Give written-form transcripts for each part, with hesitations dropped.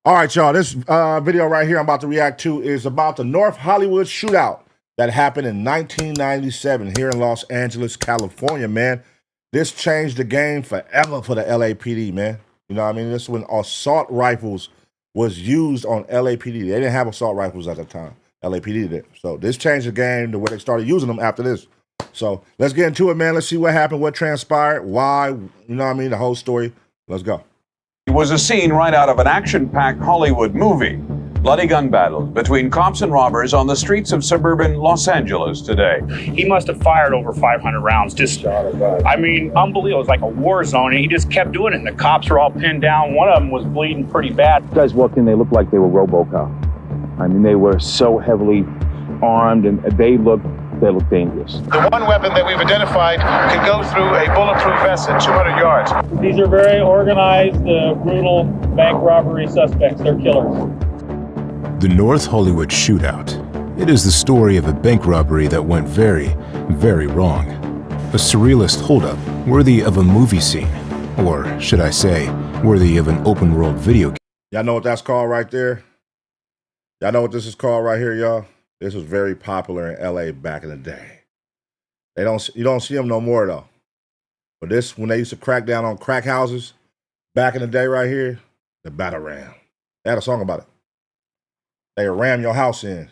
All right, y'all. This video right here I'm about to react to is about the North Hollywood shootout that happened in 1997 here in Los Angeles, California, man. This changed the game forever for the LAPD, man. You know what I mean? This is when assault rifles was used on LAPD. They didn't have assault rifles at the time. LAPD did. So this changed the game to where they started using them after this. So let's get into it, man. Let's see what happened, what transpired, why, you know what I mean, the whole story. Let's go. It was a scene right out of an action-packed Hollywood movie. Bloody gun battles between cops and robbers on the streets of suburban Los Angeles today. He must have fired over 500 rounds. I mean, unbelievable. It was like a war zone, and he just kept doing it. And the cops were all pinned down. One of them was bleeding pretty bad. Guys walked in, they looked like they were RoboCop. I mean, they were so heavily armed, and they looked dangerous. The one weapon that we've identified can go through a bulletproof vest at 200 yards. These are very organized, brutal bank robbery suspects. They're killers. The North Hollywood Shootout. It is the story of a bank robbery that went very, very wrong. A surrealist holdup worthy of a movie scene, or should I say, worthy of an open-world video game. Y'all know what that's called right there? Y'all know what this is called right here, y'all? This was very popular in LA back in the day. You don't see them no more though. But this, when they used to crack down on crack houses back in the day right here, the battle ram. They had a song about it. They would ram your house in.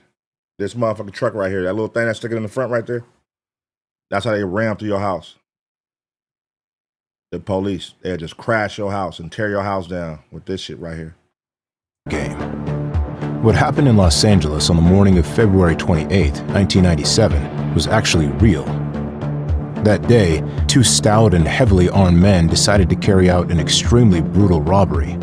This motherfucking truck right here, that little thing that's sticking in the front right there. That's how they ram through your house. The police, they'd just crash your house and tear your house down with this shit right here. Game. What happened in Los Angeles on the morning of February 28, 1997 was actually real. That day, two stout and heavily armed men decided to carry out an extremely brutal robbery.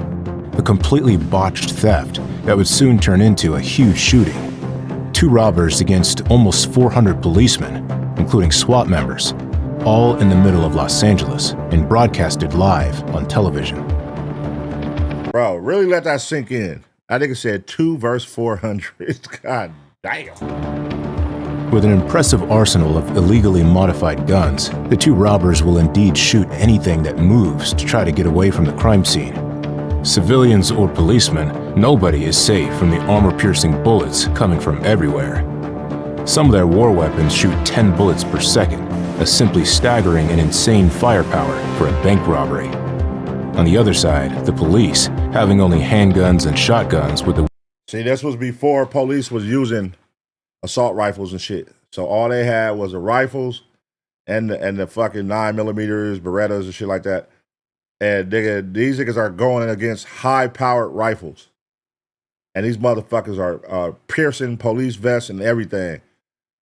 A completely botched theft that would soon turn into a huge shooting. Two robbers against almost 400 policemen, including SWAT members, all in the middle of Los Angeles and broadcasted live on television. Bro, really let that sink in. I think it said 2 verse 400. God damn. With an impressive arsenal of illegally modified guns, the two robbers will indeed shoot anything that moves to try to get away from the crime scene. Civilians or policemen, nobody is safe from the armor-piercing bullets coming from everywhere. Some of their war weapons shoot 10 bullets per second, a simply staggering and insane firepower for a bank robbery. On the other side, the police, having only handguns and shotguns with the... See, this was before police was using assault rifles and shit. So all they had was the rifles and the fucking 9mm Berettas and shit like that. And these niggas are going against high-powered rifles. And these motherfuckers are piercing police vests and everything.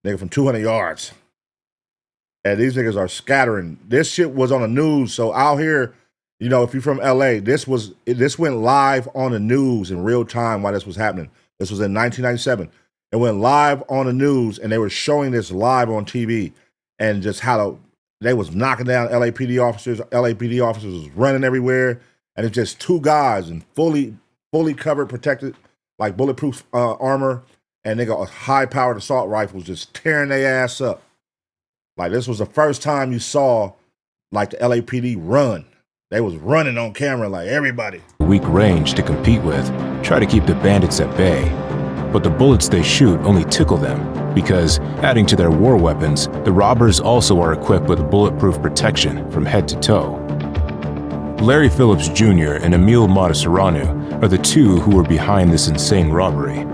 Nigga from 200 yards. And these niggas are scattering. This shit was on the news, so out here... You know, if you're from LA, this went live on the news in real time while this was happening. This was in 1997. It went live on the news, and they were showing this live on TV, and just how they was knocking down LAPD officers. LAPD officers was running everywhere, and it's just two guys in fully covered, protected, like bulletproof armor, and they got high-powered assault rifles just tearing their ass up. Like this was the first time you saw like the LAPD run. They was running on camera like everybody. Weak range to compete with, try to keep the bandits at bay. But the bullets they shoot only tickle them, because, adding to their war weapons, the robbers also are equipped with bulletproof protection from head to toe. Larry Phillips Jr. and Emil Matasauranu are the two who were behind this insane robbery.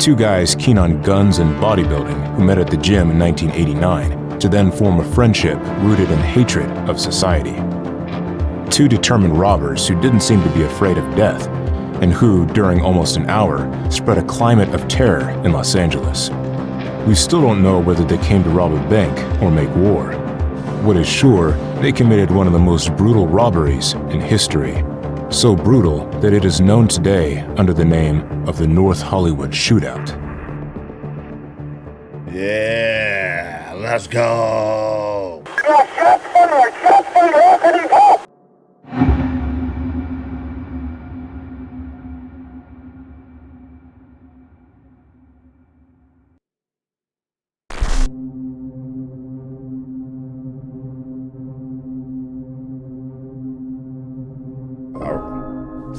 Two guys keen on guns and bodybuilding who met at the gym in 1989 to then form a friendship rooted in hatred of society. Two determined robbers who didn't seem to be afraid of death, and who, during almost an hour, spread a climate of terror in Los Angeles. We still don't know whether they came to rob a bank or make war. What is sure, they committed one of the most brutal robberies in history. So brutal that it is known today under the name of the North Hollywood Shootout. Yeah, let's go.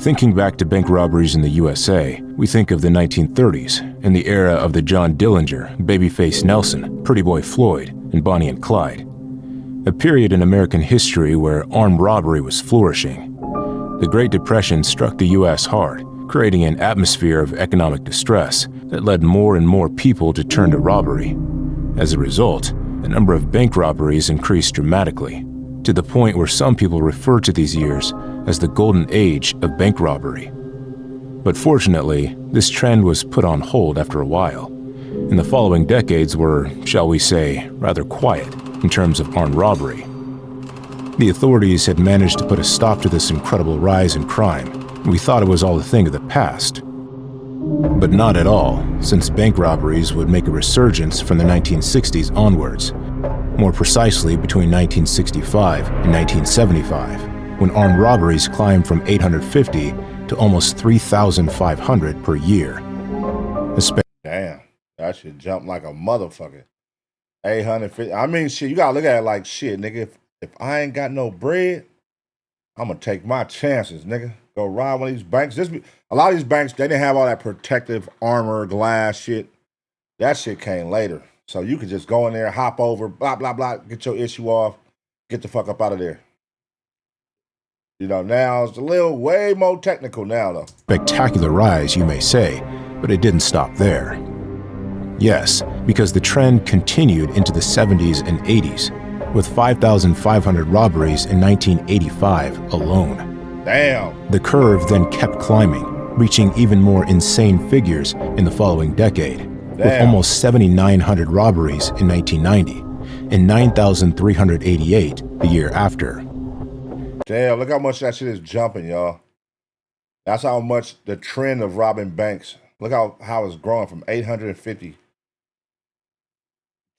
Thinking back to bank robberies in the USA, we think of the 1930s and the era of the John Dillinger, Babyface Nelson, Pretty Boy Floyd, and Bonnie and Clyde. A period in American history where armed robbery was flourishing. The Great Depression struck the U.S. hard, creating an atmosphere of economic distress that led more and more people to turn to robbery. As a result, the number of bank robberies increased dramatically, to the point where some people refer to these years as the golden age of bank robbery. But fortunately, this trend was put on hold after a while, and the following decades were, shall we say, rather quiet in terms of armed robbery. The authorities had managed to put a stop to this incredible rise in crime, and we thought it was all a thing of the past. But not at all, since bank robberies would make a resurgence from the 1960s onwards, more precisely between 1965 and 1975, when armed robberies climbed from 850 to almost 3,500 per year. Damn, that shit jumped like a motherfucker. 850. I mean, shit, you gotta look at it like, shit, nigga, if I ain't got no bread, I'm gonna take my chances, nigga. Go rob one of these banks. A lot of these banks, they didn't have all that protective armor, glass shit. That shit came later. So you could just go in there, hop over, blah, blah, blah, get your issue off, get the fuck up out of there. You know, now it's a little way more technical now, though. Spectacular rise, you may say, but it didn't stop there. Yes, because the trend continued into the 70s and 80s, with 5,500 robberies in 1985 alone. Damn. The curve then kept climbing, reaching even more insane figures in the following decade, with almost 7,900 robberies in 1990 and 9,388 the year after. Damn, look how much that shit is jumping, y'all. That's how much the trend of robbing banks, look how it's growing from 850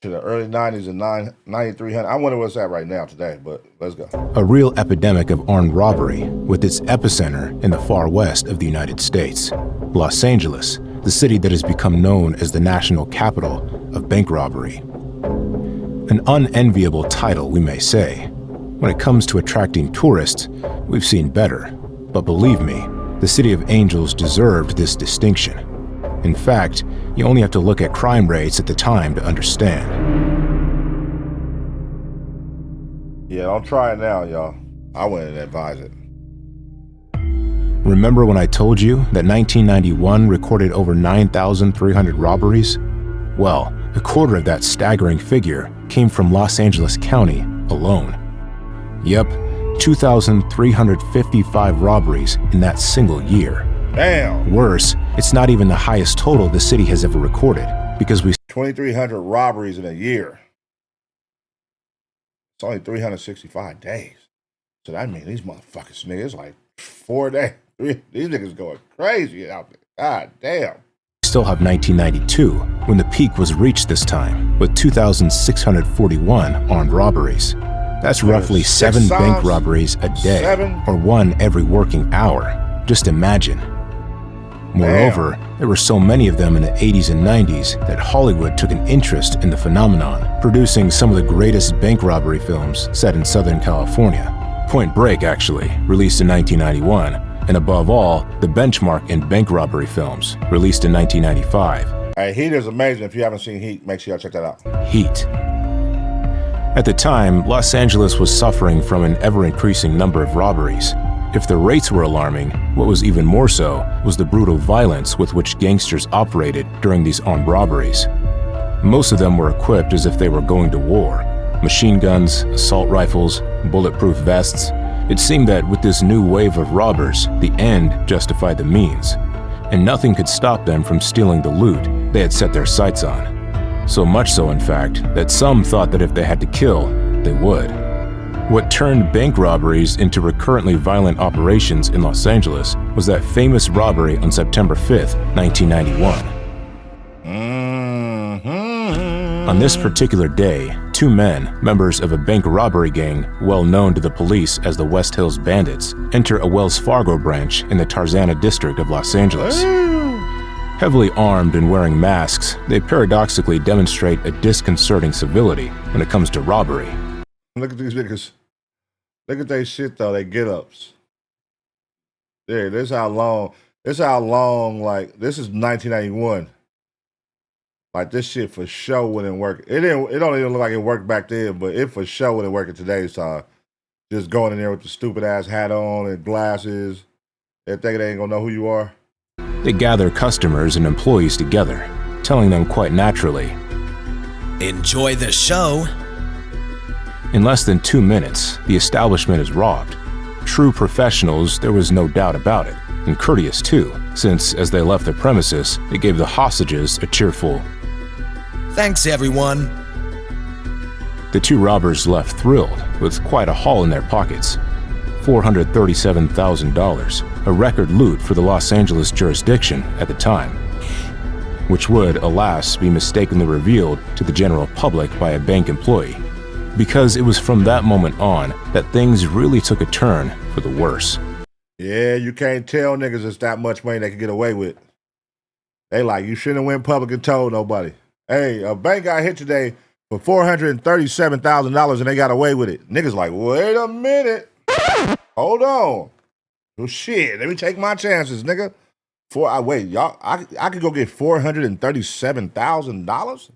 to the early 90s and 9,300. I wonder what's at right now today, but let's go. A real epidemic of armed robbery, with its epicenter in the far west of the United States, Los Angeles, the city that has become known as the national capital of bank robbery. An unenviable title, we may say. When it comes to attracting tourists, we've seen better. But believe me, the City of Angels deserved this distinction. In fact, you only have to look at crime rates at the time to understand. Yeah, don't try it now, y'all. I wouldn't advise it. Remember when I told you that 1991 recorded over 9,300 robberies? Well, a quarter of that staggering figure came from Los Angeles County alone. Yep, 2,355 robberies in that single year. Damn. Worse, it's not even the highest total the city has ever recorded, because we 2,300 robberies in a year. It's only 365 days. So that means these motherfuckers, niggas, like 4 days. These niggas going crazy out there. God damn. still have 1992, when the peak was reached this time, with 2,641 armed robberies. That's roughly 7 bank robberies a day, or 1 every working hour. Just imagine. Moreover, there were so many of them in the 80s and 90s that Hollywood took an interest in the phenomenon, producing some of the greatest bank robbery films set in Southern California. Point Break, actually, released in 1991, and above all, the benchmark in bank robbery films, released in 1995. Hey, Heat is amazing. If you haven't seen Heat, make sure y'all check that out. Heat. At the time, Los Angeles was suffering from an ever-increasing number of robberies. If the rates were alarming, what was even more so was the brutal violence with which gangsters operated during these armed robberies. Most of them were equipped as if they were going to war. Machine guns, assault rifles, bulletproof vests. It seemed that with this new wave of robbers, the end justified the means, and nothing could stop them from stealing the loot they had set their sights on. So much so, in fact, that some thought that if they had to kill, they would. What turned bank robberies into recurrently violent operations in Los Angeles was that famous robbery on September 5th, 1991. On this particular day, 2 men, members of a bank robbery gang well known to the police as the West Hills Bandits, enter a Wells Fargo branch in the Tarzana district of Los Angeles. Heavily armed and wearing masks, they paradoxically demonstrate a disconcerting civility when it comes to robbery. Look at these niggas. Look at their shit though, they get-ups. Yeah, this how long, like, this is 1991. Like, this shit for sure wouldn't work. It don't even look like it worked back then, but it for sure wouldn't work in today's time. Just going in there with the stupid ass hat on and glasses and thinking they ain't gonna know who you are. They gather customers and employees together, telling them quite naturally, "Enjoy the show." in less than 2 minutes, the establishment is robbed. True professionals, there was no doubt about it, and courteous too, since as they left the premises, they gave the hostages a cheerful, "Thanks, everyone." The two robbers left thrilled, with quite a haul in their pockets. $437,000, a record loot for the Los Angeles jurisdiction at the time, which would, alas, be mistakenly revealed to the general public by a bank employee, because it was from that moment on that things really took a turn for the worse. Yeah, you can't tell niggas it's that much money they can get away with. They like, you shouldn't have went public and told nobody. Hey, a bank got hit today for $437,000 and they got away with it. Niggas like, wait a minute. Hold on. Well, shit, let me take my chances, nigga. I could go get $437,000?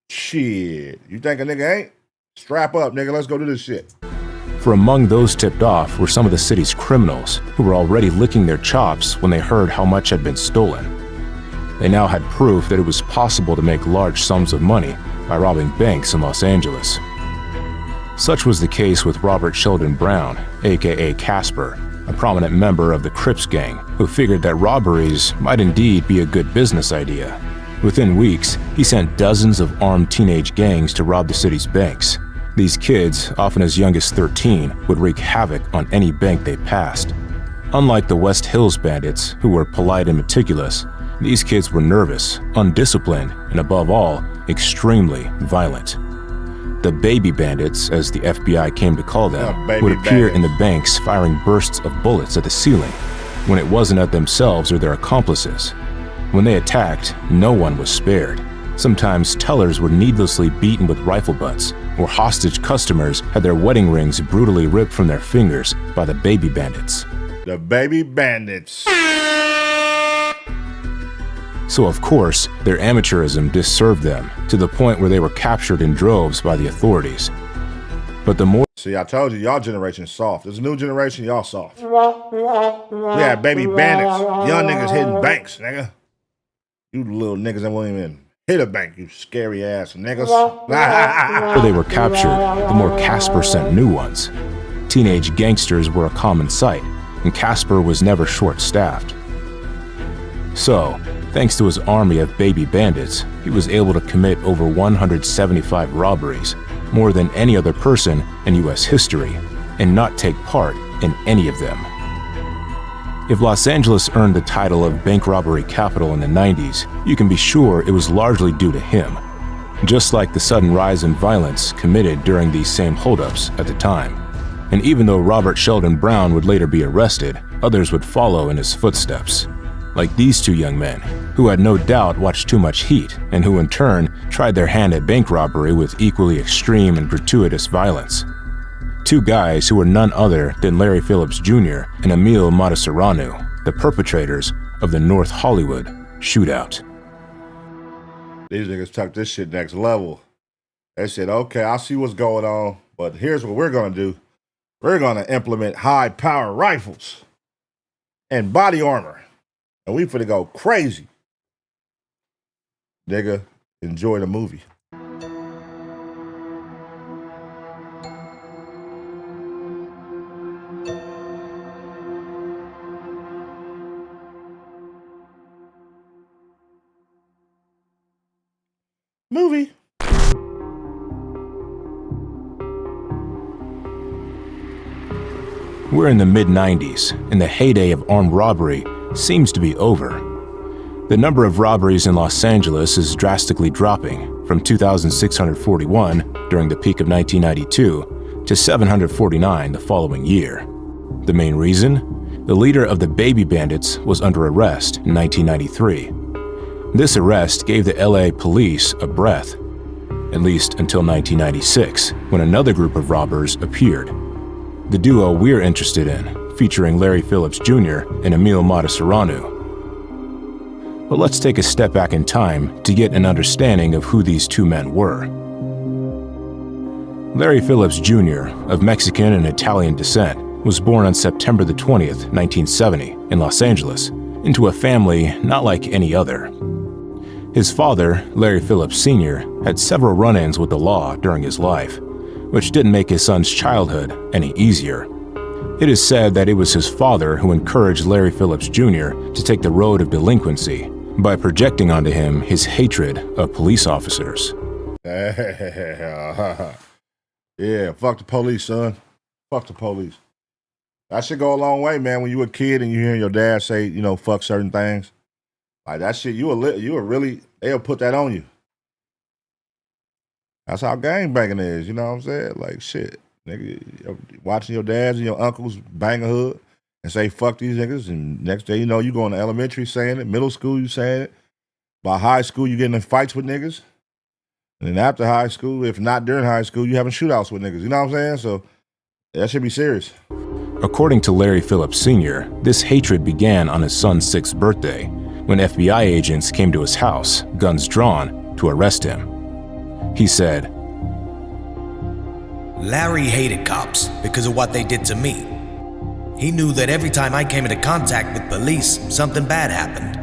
Shit, you think a nigga ain't? Strap up, nigga, let's go do this shit. For among those tipped off were some of the city's criminals who were already licking their chops when they heard how much had been stolen. They now had proof that it was possible to make large sums of money by robbing banks in Los Angeles. Such was the case with Robert Sheldon Brown, aka Casper, a prominent member of the Crips gang, who figured that robberies might indeed be a good business idea. Within weeks, he sent dozens of armed teenage gangs to rob the city's banks. These kids, often as young as 13, would wreak havoc on any bank they passed. Unlike the West Hills bandits, who were polite and meticulous, these kids were nervous, undisciplined, and above all, extremely violent. The baby bandits, as the FBI came to call them, would appear in the banks firing bursts of bullets at the ceiling, when it wasn't at themselves or their accomplices. When they attacked, no one was spared. Sometimes tellers were needlessly beaten with rifle butts, or hostage customers had their wedding rings brutally ripped from their fingers by the baby bandits. The baby bandits. So of course, their amateurism disserved them, to the point where they were captured in droves by the authorities. But the more— See, I told you, y'all generation soft. There's a new generation, y'all soft. We had baby bandits, young niggas hitting banks, nigga. You little niggas that won't even hit a bank, you scary ass niggas. they were captured, the more Casper sent new ones. Teenage gangsters were a common sight, and Casper was never short-staffed. So, thanks to his army of baby bandits, he was able to commit over 175 robberies, more than any other person in U.S. history, and not take part in any of them. If Los Angeles earned the title of bank robbery capital in the 90s, you can be sure it was largely due to him, just like the sudden rise in violence committed during these same holdups at the time. And even though Robert Sheldon Brown would later be arrested, others would follow in his footsteps. Like these two young men, who had no doubt watched too much heat, and who in turn tried their hand at bank robbery with equally extreme and gratuitous violence. Two guys who were none other than Larry Phillips Jr. and Emil Mataseranu, the perpetrators of the North Hollywood Shootout. These niggas took this shit next level. They said, okay, I see what's going on, but here's what we're gonna do. We're gonna implement high-power rifles and body armor. And we finna go crazy. Nigga, enjoy the movie. Movie. We're in the mid-90s, and the heyday of armed robbery seems to be over. The number of robberies in Los Angeles is drastically dropping, from 2,641 during the peak of 1992 to 749 the following year. The main reason? The leader of the baby bandits was under arrest in 1993. This arrest gave the LA police a breath, at least until 1996, when another group of robbers appeared. The duo we're interested in, featuring Larry Phillips Jr. and Emil Matasauranu. But let's take a step back in time to get an understanding of who these two men were. Larry Phillips Jr., of Mexican and Italian descent, was born on September the 20th, 1970, in Los Angeles, into a family not like any other. His father, Larry Phillips Sr., had several run-ins with the law during his life, which didn't make his son's childhood any easier. It is said that it was his father who encouraged Larry Phillips Jr. to take the road of delinquency by projecting onto him his hatred of police officers. Yeah, fuck the police, son. Fuck the police. That should go a long way, man. When you a kid and you hear your dad say, fuck certain things, like that shit, you will really, they'll put that on you. That's how gangbanging is, you know what I'm saying? Like, shit, nigga, watching your dads and your uncles bang a hood and say, fuck these niggas, and next day, you going to elementary saying it, middle school you saying it, by high school you getting in fights with niggas, and then after high school, if not during high school, you having shootouts with niggas, you know what I'm saying? So that should be serious. According to Larry Phillips Sr., this hatred began on his son's 6th birthday, when FBI agents came to his house, guns drawn, to arrest him. He said, Larry hated cops because of what they did to me. He knew that every time I came into contact with police, something bad happened.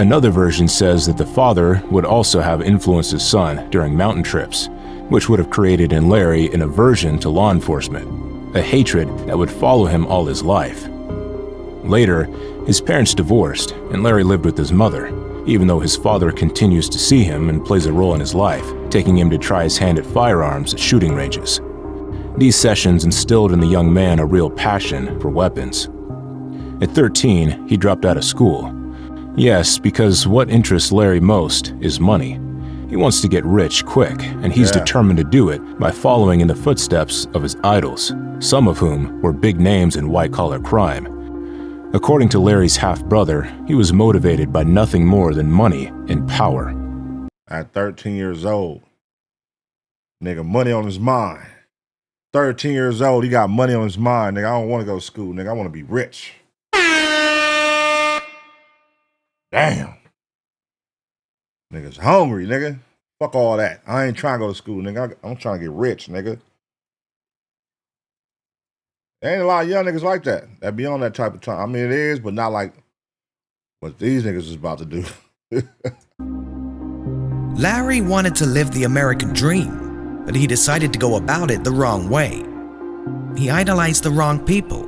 Another version says that the father would also have influenced his son during mountain trips, which would have created in Larry an aversion to law enforcement, a hatred that would follow him all his life. Later, his parents divorced, and Larry lived with his mother, even though his father continues to see him and plays a role in his life, taking him to try his hand at firearms at shooting ranges. These sessions instilled in the young man a real passion for weapons. At 13, he dropped out of school. Yes, because what interests Larry most is money. He wants to get rich quick, and he's determined to do it by following in the footsteps of his idols, some of whom were big names in white-collar crime. According to Larry's half-brother, he was motivated by nothing more than money and power. At 13 years old, nigga, money on his mind. 13 years old, he got money on his mind. Nigga, I don't want to go to school, nigga. I want to be rich. Damn. Nigga's hungry, nigga. Fuck all that. I ain't trying to go to school, nigga. I'm trying to get rich, nigga. There ain't a lot of young niggas like that be on that type of time. I mean, it is, but not like what these niggas is about to do. Larry wanted to live the American dream, but he decided to go about it the wrong way. He idolized the wrong people.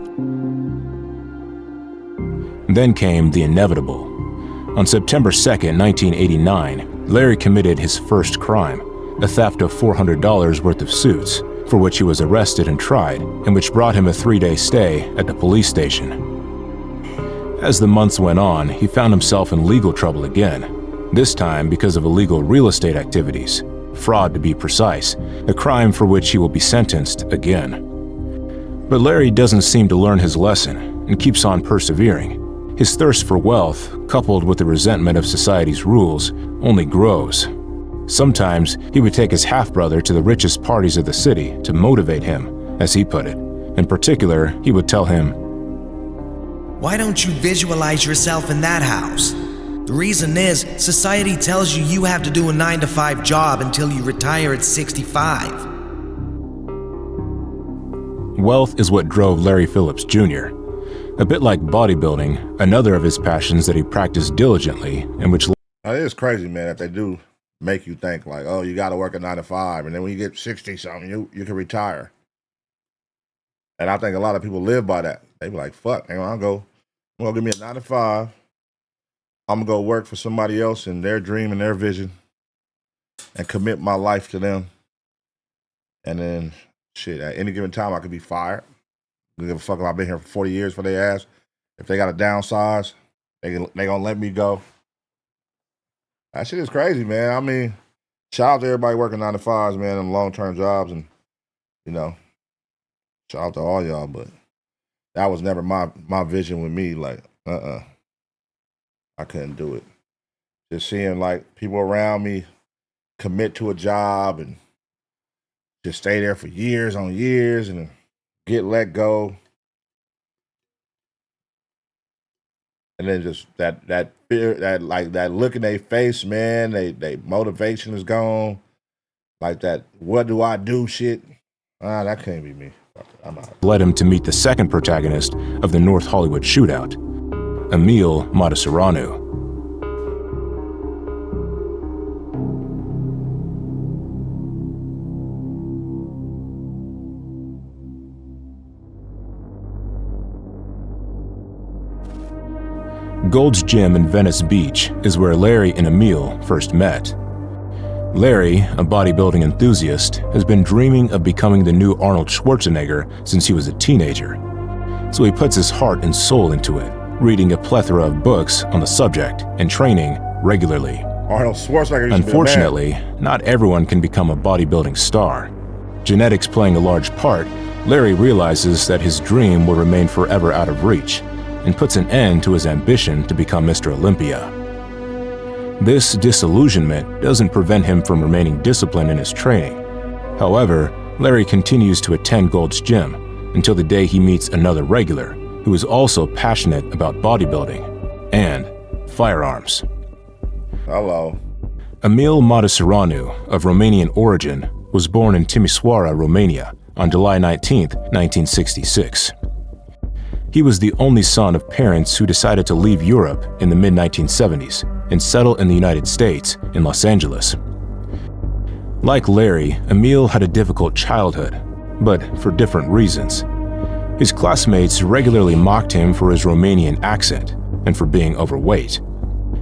Then came the inevitable. On September 2nd, 1989, Larry committed his first crime, a theft of $400 worth of suits, for which he was arrested and tried, and which brought him a 3-day stay at the police station. As the months went on, he found himself in legal trouble again, this time because of illegal real estate activities, fraud to be precise, a crime for which he will be sentenced again. But Larry doesn't seem to learn his lesson and keeps on persevering. His thirst for wealth, coupled with the resentment of society's rules, only grows. Sometimes he would take his half-brother to the richest parties of the city to motivate him, as he put it. In particular, he would tell him, Why don't you visualize yourself in that house? The reason is, society tells you you have to do a 9-to-5 job until you retire at 65. Wealth is what drove Larry Phillips Jr. A bit like bodybuilding, another of his passions that he practiced diligently, and which... It is crazy, man, that they do make you think like, oh, you got to work a 9-to-5, and then when you get 60-something, you can retire. And I think a lot of people live by that. They be like, fuck, I'm going to give me a 9-to-5. I'm going to go work for somebody else and their dream and their vision and commit my life to them. And then, shit, at any given time, I could be fired. I don't give a fuck if I've been here for 40 years for their ass. If they got to downsize, they going to let me go. That shit is crazy, man. I mean, shout out to everybody working 9-to-5s, man, and long-term jobs. And, shout out to all y'all. But that was never my vision with me. Like, I couldn't do it. Just seeing, like, people around me commit to a job and just stay there for years on years. And get let go. And then just that fear, that look in their face, man, they motivation is gone. Like that, what do I do shit? That can't be me. I'm out. Led him to meet the second protagonist of the North Hollywood shootout, Emil Matasareanu. Gold's Gym in Venice Beach is where Larry and Emil first met. Larry, a bodybuilding enthusiast, has been dreaming of becoming the new Arnold Schwarzenegger since he was a teenager. So he puts his heart and soul into it, reading a plethora of books on the subject and training regularly. Arnold Schwarzenegger. Unfortunately, not everyone can become a bodybuilding star. Genetics playing a large part, Larry realizes that his dream will remain forever out of reach and puts an end to his ambition to become Mr. Olympia. This disillusionment doesn't prevent him from remaining disciplined in his training. However, Larry continues to attend Gold's Gym until the day he meets another regular who is also passionate about bodybuilding and firearms. Hello. Emil Matasareanu, of Romanian origin, was born in Timișoara, Romania, on July 19, 1966. He was the only son of parents who decided to leave Europe in the mid-1970s and settle in the United States in Los Angeles. Like Larry, Emil had a difficult childhood, but for different reasons. His classmates regularly mocked him for his Romanian accent and for being overweight.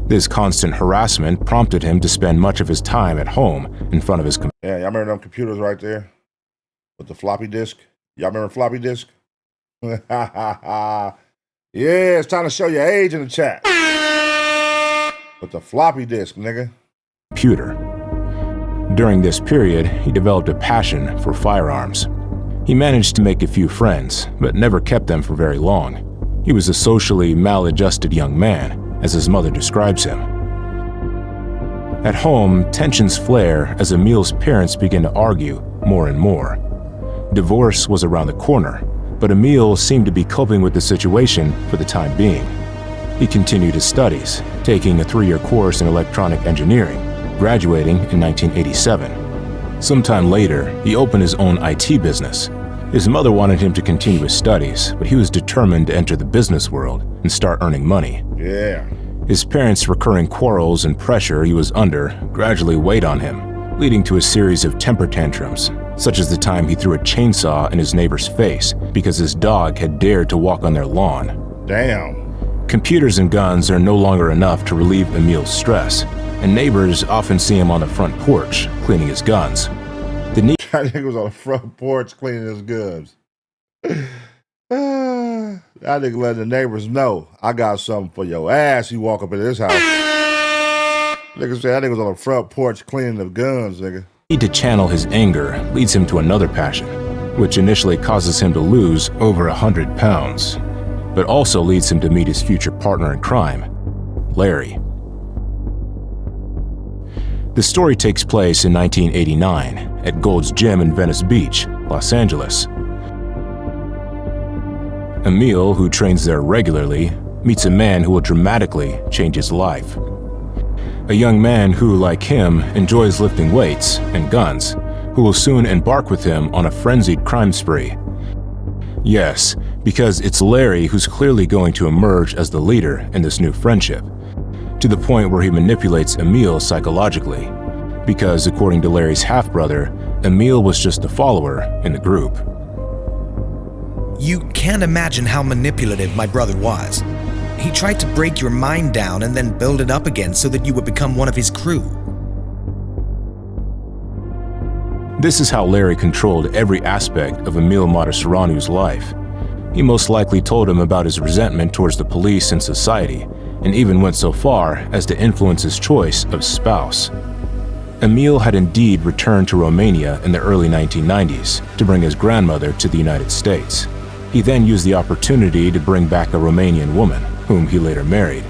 This constant harassment prompted him to spend much of his time at home in front of his computer. Yeah, y'all remember them computers right there with the floppy disk? Y'all remember floppy disk? Yeah, it's time to show your age in the chat. With the floppy disk, nigga. Computer. During this period, he developed a passion for firearms. He managed to make a few friends, but never kept them for very long. He was a socially maladjusted young man, as his mother describes him. At home, tensions flare as Emil's parents begin to argue more and more. Divorce was around the corner, but Emil seemed to be coping with the situation for the time being. He continued his studies, taking a 3-year course in electronic engineering, graduating in 1987. Sometime later, he opened his own IT business. His mother wanted him to continue his studies, but he was determined to enter the business world and start earning money. Yeah. His parents' recurring quarrels and pressure he was under gradually weighed on him, leading to a series of temper tantrums, such as the time he threw a chainsaw in his neighbor's face because his dog had dared to walk on their lawn. Damn. Computers and guns are no longer enough to relieve Emil's stress, and neighbors often see him on the front porch cleaning his guns. The need That nigga was on the front porch cleaning his guns. That nigga let the neighbors know, I got something for your ass. You walk up in this house. Nigga said that nigga was on the front porch cleaning the guns, nigga. to channel his anger leads him to another passion, which initially causes him to lose over 100 pounds, but also leads him to meet his future partner in crime, Larry. The story takes place in 1989 at Gold's Gym in Venice Beach, Los Angeles. Emil, who trains there regularly, meets a man who will dramatically change his life. A young man who, like him, enjoys lifting weights and guns, who will soon embark with him on a frenzied crime spree. Yes, because it's Larry who's clearly going to emerge as the leader in this new friendship, to the point where he manipulates Emil psychologically, because according to Larry's half-brother, Emil was just a follower in the group. You can't imagine how manipulative my brother was. He tried to break your mind down and then build it up again so that you would become one of his crew. This is how Larry controlled every aspect of Emil Matasareanu's life. He most likely told him about his resentment towards the police and society, and even went so far as to influence his choice of spouse. Emil had indeed returned to Romania in the early 1990s to bring his grandmother to the United States. He then used the opportunity to bring back a Romanian woman, whom he later married.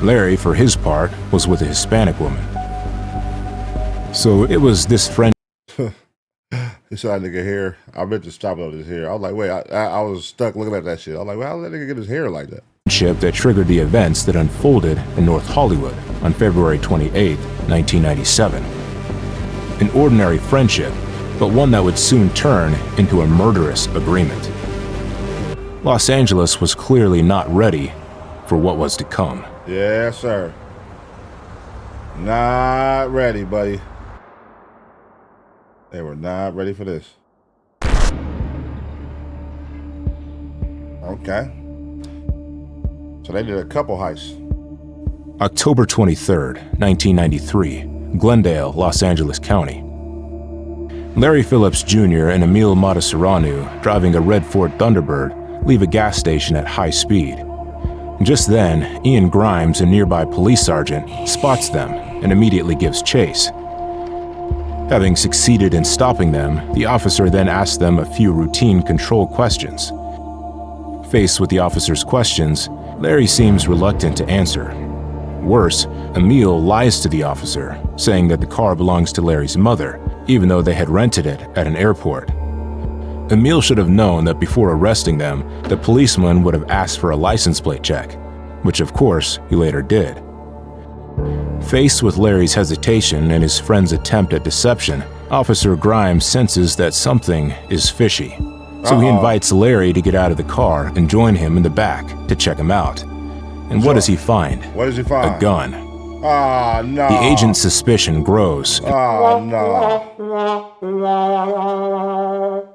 Larry, for his part, was with a Hispanic woman. So it was this friend. He saw that nigga hair. I meant to stop on his hair. I was like, wait, I was stuck looking at that shit. I was like, well, how did that nigga get his hair like that? Ship that triggered the events that unfolded in North Hollywood on February 28, 1997. An ordinary friendship, but one that would soon turn into a murderous agreement. Los Angeles was clearly not ready for what was to come. Yes, sir. Not ready, buddy. They were not ready for this. Okay. So they did a couple heists. October 23rd, 1993, Glendale, Los Angeles County. Larry Phillips Jr. and Emil Matasauranu, driving a red Ford Thunderbird, leave a gas station at high speed. Just then, Ian Grimes, a nearby police sergeant, spots them and immediately gives chase. Having succeeded in stopping them, the officer then asks them a few routine control questions. Faced with the officer's questions, Larry seems reluctant to answer. Worse, Emil lies to the officer, saying that the car belongs to Larry's mother, even though they had rented it at an airport. Emil should have known that before arresting them, the policeman would have asked for a license plate check, which of course he later did. Faced with Larry's hesitation and his friend's attempt at deception, Officer Grimes senses that something is fishy. So he invites Larry to get out of the car and join him in the back to check him out. And what does he find? What does he find? A gun. Oh, no. The agent's suspicion grows. Oh, no.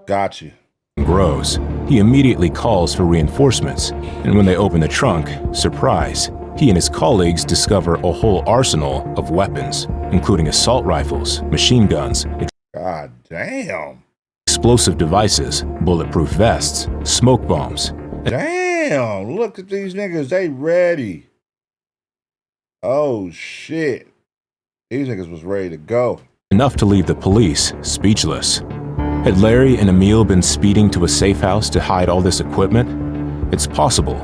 Got you. Grows. He immediately calls for reinforcements, and when they open the trunk, surprise, he and his colleagues discover a whole arsenal of weapons, including assault rifles, machine guns, God damn. explosive devices, bulletproof vests, smoke bombs. Damn, look at these niggas, they ready. Oh shit. These niggas was ready to go. Enough to leave the police speechless. Had Larry and Emil been speeding to a safe house to hide all this equipment? It's possible.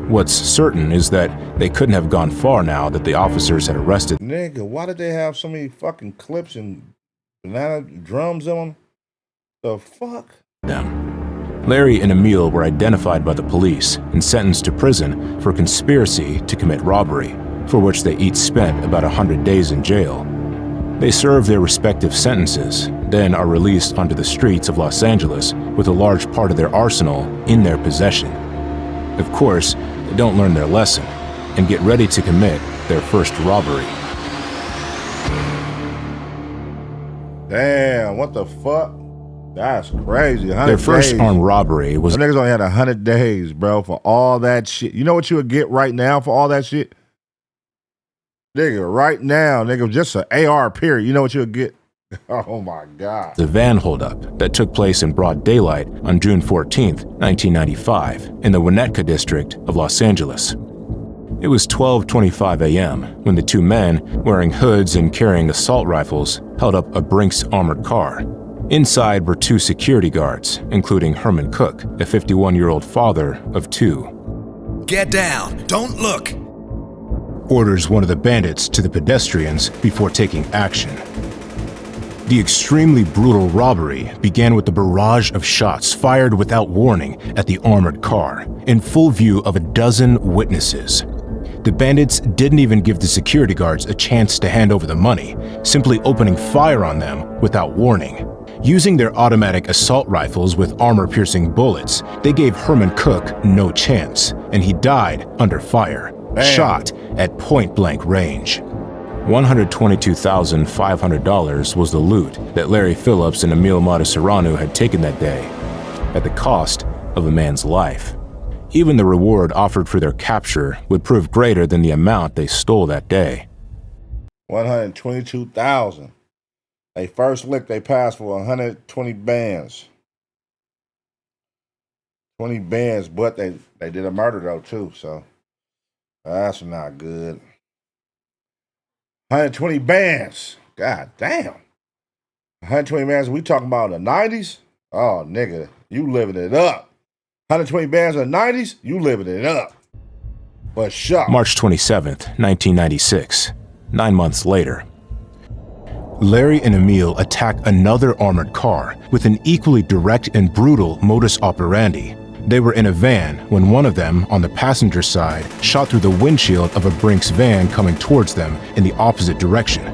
What's certain is that they couldn't have gone far now that the officers had arrested. Nigga, why did they have so many fucking clips and banana drums in them? The fuck? Them. Larry and Emil were identified by the police and sentenced to prison for conspiracy to commit robbery, for which they each spent about 100 days in jail. They serve their respective sentences, then are released onto the streets of Los Angeles with a large part of their arsenal in their possession. Of course, they don't learn their lesson and get ready to commit their first robbery. Damn, what the fuck? That's crazy. Their first days. armed robbery was... Them niggas only had 100 days, bro, for all that shit. You know what you would get right now for all that shit? Nigga, right now, nigga, just an AR period. You know what you would get? Oh my God. The van holdup that took place in broad daylight on June 14th, 1995, in the Winnetka district of Los Angeles. It was 12:25 a.m. when the two men, wearing hoods and carrying assault rifles, held up a Brinks armored car. Inside were two security guards, including Herman Cook, a 51-year-old father of two. Get down! Don't look! Orders one of the bandits to the pedestrians before taking action. The extremely brutal robbery began with the barrage of shots fired without warning at the armored car, in full view of a dozen witnesses. The bandits didn't even give the security guards a chance to hand over the money, simply opening fire on them without warning. Using their automatic assault rifles with armor-piercing bullets, they gave Herman Cook no chance, and he died under fire, shot at point-blank range. $122,500 was the loot that Larry Phillips and Emil Matasauranu had taken that day, at the cost of a man's life. Even the reward offered for their capture would prove greater than the amount they stole that day. $122,000. They first lick they passed for 120 bands. 20 bands, but they did a murder though too, so that's not good. 120 bands. God damn. 120 bands, we talking about in the 90s? Oh, nigga, you living it up. 120 bands in the 90s, you living it up. But sure. March 27th, 1996, 9 months later. Larry and Emil attack another armored car with an equally direct and brutal modus operandi. They were in a van when one of them, on the passenger side, shot through the windshield of a Brinks van coming towards them in the opposite direction.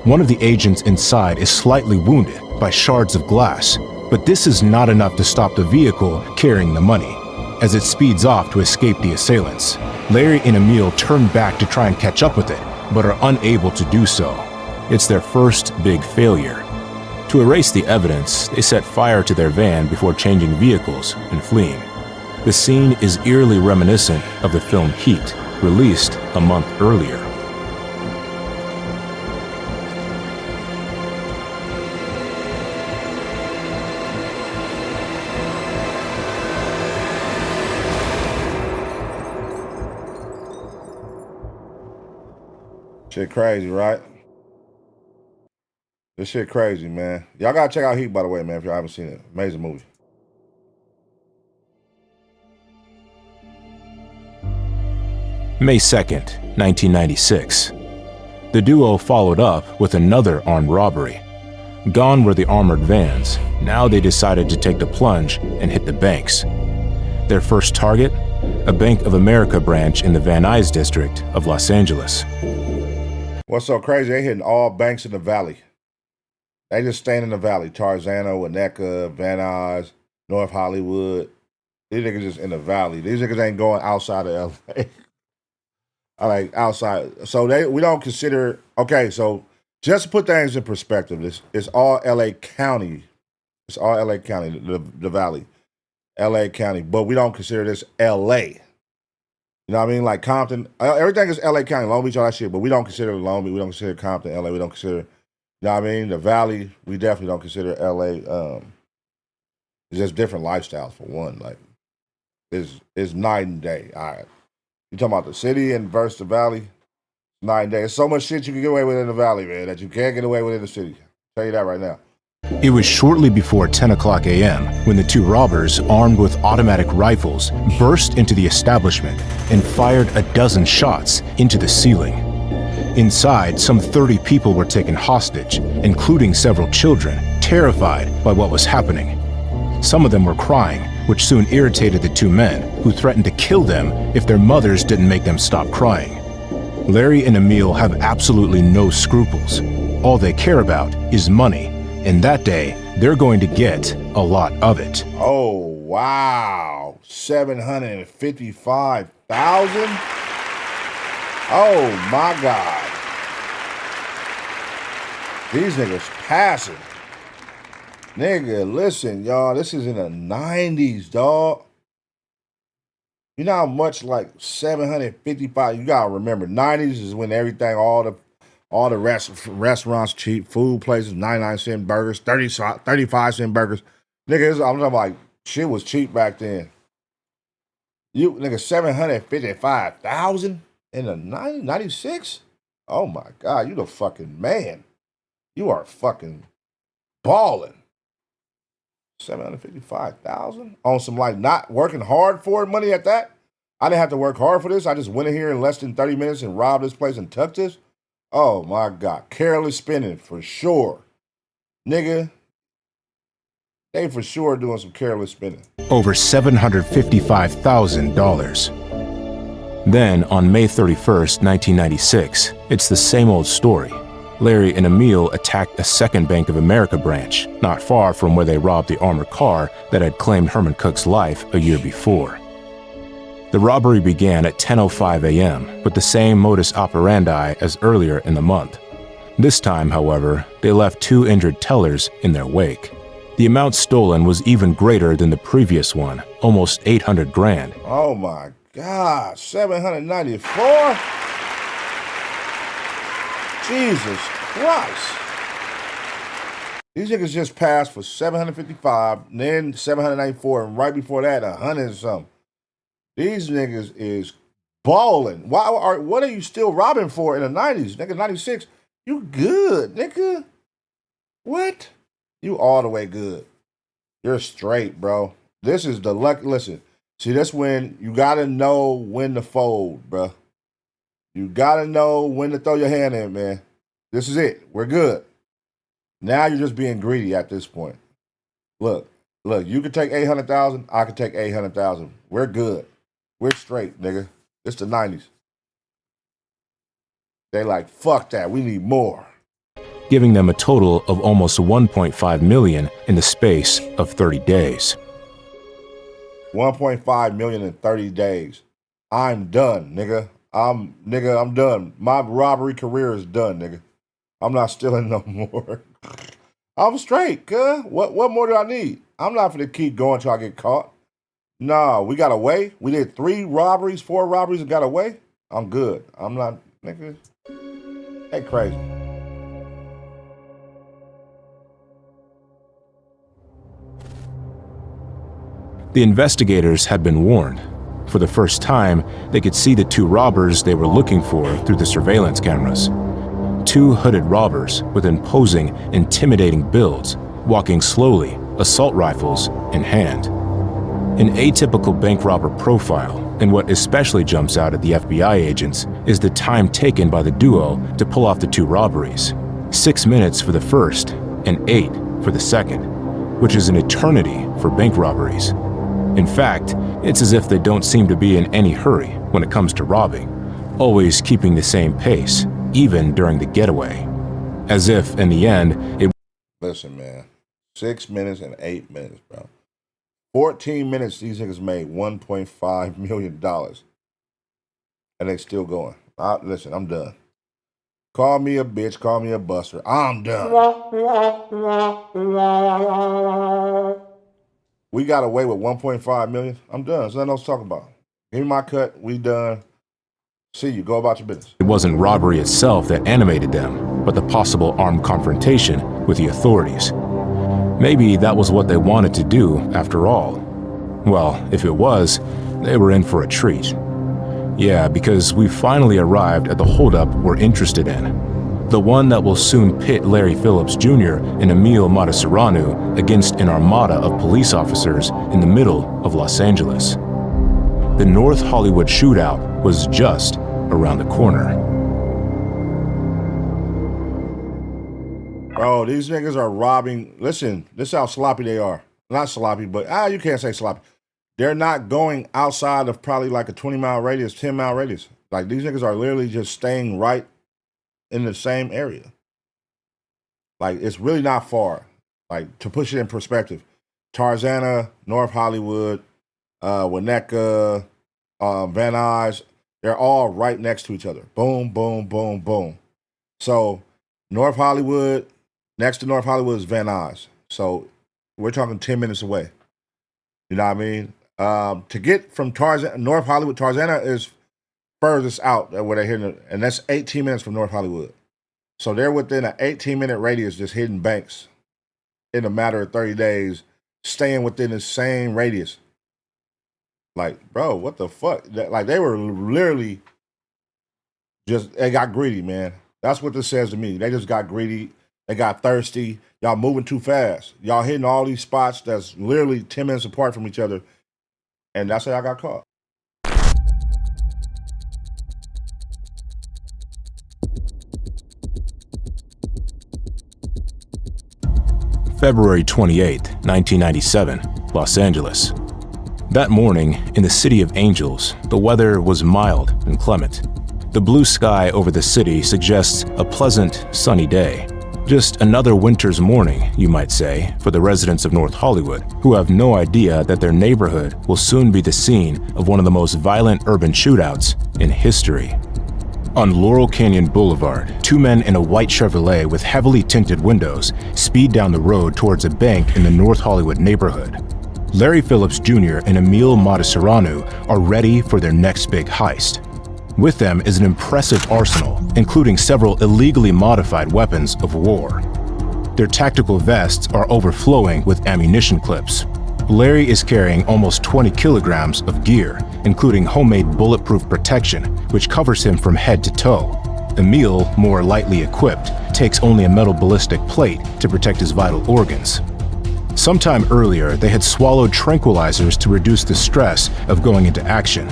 One of the agents inside is slightly wounded by shards of glass, but this is not enough to stop the vehicle carrying the money, as it speeds off to escape the assailants. Larry and Emil turn back to try and catch up with it, but are unable to do so. It's their first big failure. To erase the evidence, they set fire to their van before changing vehicles and fleeing. The scene is eerily reminiscent of the film Heat, released a month earlier. Shit crazy, right? This shit crazy, man. Y'all gotta check out Heat, by the way, man, if y'all haven't seen it. Amazing movie. May 2nd, 1996. The duo followed up with another armed robbery. Gone were the armored vans. Now they decided to take the plunge and hit the banks. Their first target? A Bank of America branch in the Van Nuys district of Los Angeles. What's so crazy? They hitting all banks in the valley. They just staying in the valley. Tarzana, Winnetka, Van Nuys, North Hollywood. These niggas just in the valley. These niggas ain't going outside of LA. I like outside. So we don't consider, okay, so just to put things in perspective, it's all LA County. It's all LA County, the valley. LA County. But we don't consider this LA. You know what I mean? Like Compton, everything is LA County, Long Beach, all that shit, but we don't consider Long Beach, we don't consider Compton, LA, we don't consider, you know what I mean? The Valley, we definitely don't consider LA. It's just different lifestyles for one. Like, it's night and day. All right. You talking about the city and versus the Valley, night and day. There's so much shit you can get away with in the Valley, man, that you can't get away with in the city. I'll tell you that right now. It was shortly before 10 o'clock a.m. when the two robbers, armed with automatic rifles, burst into the establishment and fired a dozen shots into the ceiling. Inside, some 30 people were taken hostage, including several children, terrified by what was happening. Some of them were crying, which soon irritated the two men, who threatened to kill them if their mothers didn't make them stop crying. Larry and Emil have absolutely no scruples. All they care about is money, and that day, they're going to get a lot of it. Oh, wow. 755,000? Oh, my God. These niggas passing. Nigga, listen, y'all. This is in the 90s, dog. You know how much, like, 755, you gotta remember, 90s is when everything, all the restaurants cheap, food places, 99-cent burgers, 35-cent burgers. Nigga, I'm talking like, shit was cheap back then. You, nigga, 755,000 in the 96? Oh, my God, you the fucking man. You are fucking balling. 755,000 on some like not working hard for it money at that. I didn't have to work hard for this. I just went in here in less than 30 minutes and robbed this place and took this. Oh my God. Careless spending for sure. Nigga, they for sure doing some careless spending. Over $755,000. Then on May 31st, 1996, it's the same old story. Larry and Emil attacked a second Bank of America branch, not far from where they robbed the armored car that had claimed Herman Cook's life a year before. The robbery began at 10:05 a.m. with the same modus operandi as earlier in the month. This time, however, they left two injured tellers in their wake. The amount stolen was even greater than the previous one, almost $800,000. Oh my God, 794? Jesus Christ. These niggas just passed for 755, then 794, and right before that, 100 and something. These niggas is balling. What are you still robbing for in the 90s? Nigga, 96, you good, nigga. What? You all the way good. You're straight, bro. This is the luck. Listen, see, that's when you got to know when to fold, bro. You got to know when to throw your hand in, man. This is it. We're good. Now you're just being greedy at this point. Look, you can take 800,000, I can take 800,000. We're good. We're straight, nigga. It's the 90s. They like, fuck that, we need more. Giving them a total of almost 1.5 million in the space of 30 days. 1.5 million in 30 days. I'm done, nigga. I'm done. My robbery career is done, nigga. I'm not stealing no more. I'm straight, cuz. What more do I need? I'm not gonna keep going till I get caught. Nah, we got away. We did 4 robberies and got away. I'm good. I'm not, nigga. They crazy. The investigators had been warned. For the first time, they could see the 2 robbers they were looking for through the surveillance cameras. 2 hooded robbers with imposing, intimidating builds, walking slowly, assault rifles in hand. An atypical bank robber profile, and what especially jumps out at the FBI agents is the time taken by the duo to pull off the 2 robberies. 6 minutes for the first and 8 for the second, which is an eternity for bank robberies. In fact, it's as if they don't seem to be in any hurry when it comes to robbing, always keeping the same pace, even during the getaway. As if, in the end, it... Listen, man. 6 minutes and 8 minutes, bro. 14 minutes, these niggas made $1.5 million. And they still going. Listen, I'm done. Call me a bitch, call me a buster. I'm done. We got away with 1.5 million. I'm done. There's nothing else to talk about. Give me my cut. We done. See you. Go about your business. It wasn't robbery itself that animated them, but the possible armed confrontation with the authorities. Maybe that was what they wanted to do after all. Well, if it was, they were in for a treat. Yeah, because we finally arrived at the holdup we're interested in. The one that will soon pit Larry Phillips Jr. and Emil Matasareanu against an armada of police officers in the middle of Los Angeles. The North Hollywood shootout was just around the corner. Bro, these niggas are robbing. Listen, this is how sloppy they are. Not sloppy, but you can't say sloppy. They're not going outside of probably like a 20-mile radius, 10-mile radius. Like, these niggas are literally just staying right in the same area. Like, it's really not far. Like, to push it in perspective, Tarzana, North Hollywood, Winnetka, Van Nuys, they're all right next to each other. Boom, boom, boom, boom. So North Hollywood, next to North Hollywood is Van Nuys. So we're talking 10 minutes away. You know what I mean? To get from North Hollywood, Tarzana is furthest out where they're hitting, and that's 18 minutes from North Hollywood. So they're within an 18-minute radius just hitting banks in a matter of 30 days, staying within the same radius. Like, bro, what the fuck? Like, they were literally they got greedy, man. That's what this says to me. They just got greedy. They got thirsty. Y'all moving too fast. Y'all hitting all these spots that's literally 10 minutes apart from each other. And that's how I got caught. February 28, 1997, Los Angeles. That morning, in the City of Angels, the weather was mild and clement. The blue sky over the city suggests a pleasant, sunny day. Just another winter's morning, you might say, for the residents of North Hollywood, who have no idea that their neighborhood will soon be the scene of one of the most violent urban shootouts in history. On Laurel Canyon Boulevard, 2 men in a white Chevrolet with heavily tinted windows speed down the road towards a bank in the North Hollywood neighborhood. Larry Phillips Jr. and Emil Matasareanu are ready for their next big heist. With them is an impressive arsenal, including several illegally modified weapons of war. Their tactical vests are overflowing with ammunition clips. Larry is carrying almost 20 kilograms of gear, including homemade bulletproof protection, which covers him from head to toe. Emil, more lightly equipped, takes only a metal ballistic plate to protect his vital organs. Sometime earlier, they had swallowed tranquilizers to reduce the stress of going into action.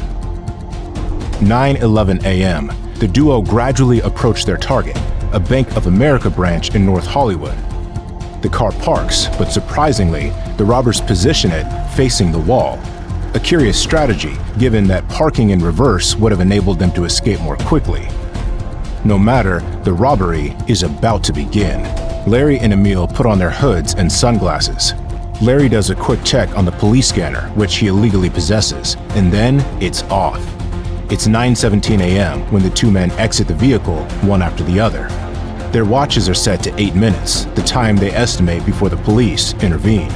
9:11 a.m., the duo gradually approached their target, a Bank of America branch in North Hollywood. The car parks, but surprisingly, the robbers position it facing the wall. A curious strategy, given that parking in reverse would have enabled them to escape more quickly. No matter, the robbery is about to begin. Larry and Emil put on their hoods and sunglasses. Larry does a quick check on the police scanner, which he illegally possesses, and then it's off. It's 9:17 a.m. when the two men exit the vehicle, one after the other. Their watches are set to 8 minutes, the time they estimate before the police intervene.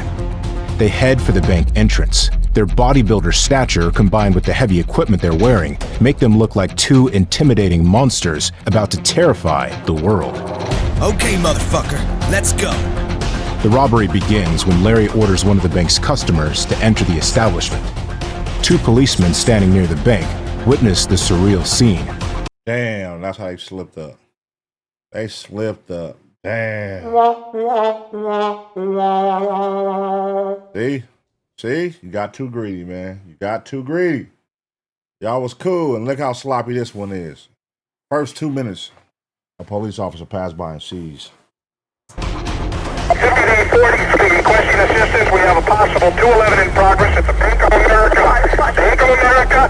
They head for the bank entrance. Their bodybuilder stature combined with the heavy equipment they're wearing make them look like two intimidating monsters about to terrify the world. Okay, motherfucker, let's go. The robbery begins when Larry orders one of the bank's customers to enter the establishment. Two policemen standing near the bank witness the surreal scene. Damn, that's how they slipped up. They slipped up. Damn. See? You got too greedy, man. You got too greedy. Y'all was cool, and look how sloppy this one is. First 2 minutes, a police officer passed by and sees. 5840, requesting assistance. We have a possible 211 in progress at the Bank of America. Bank of America.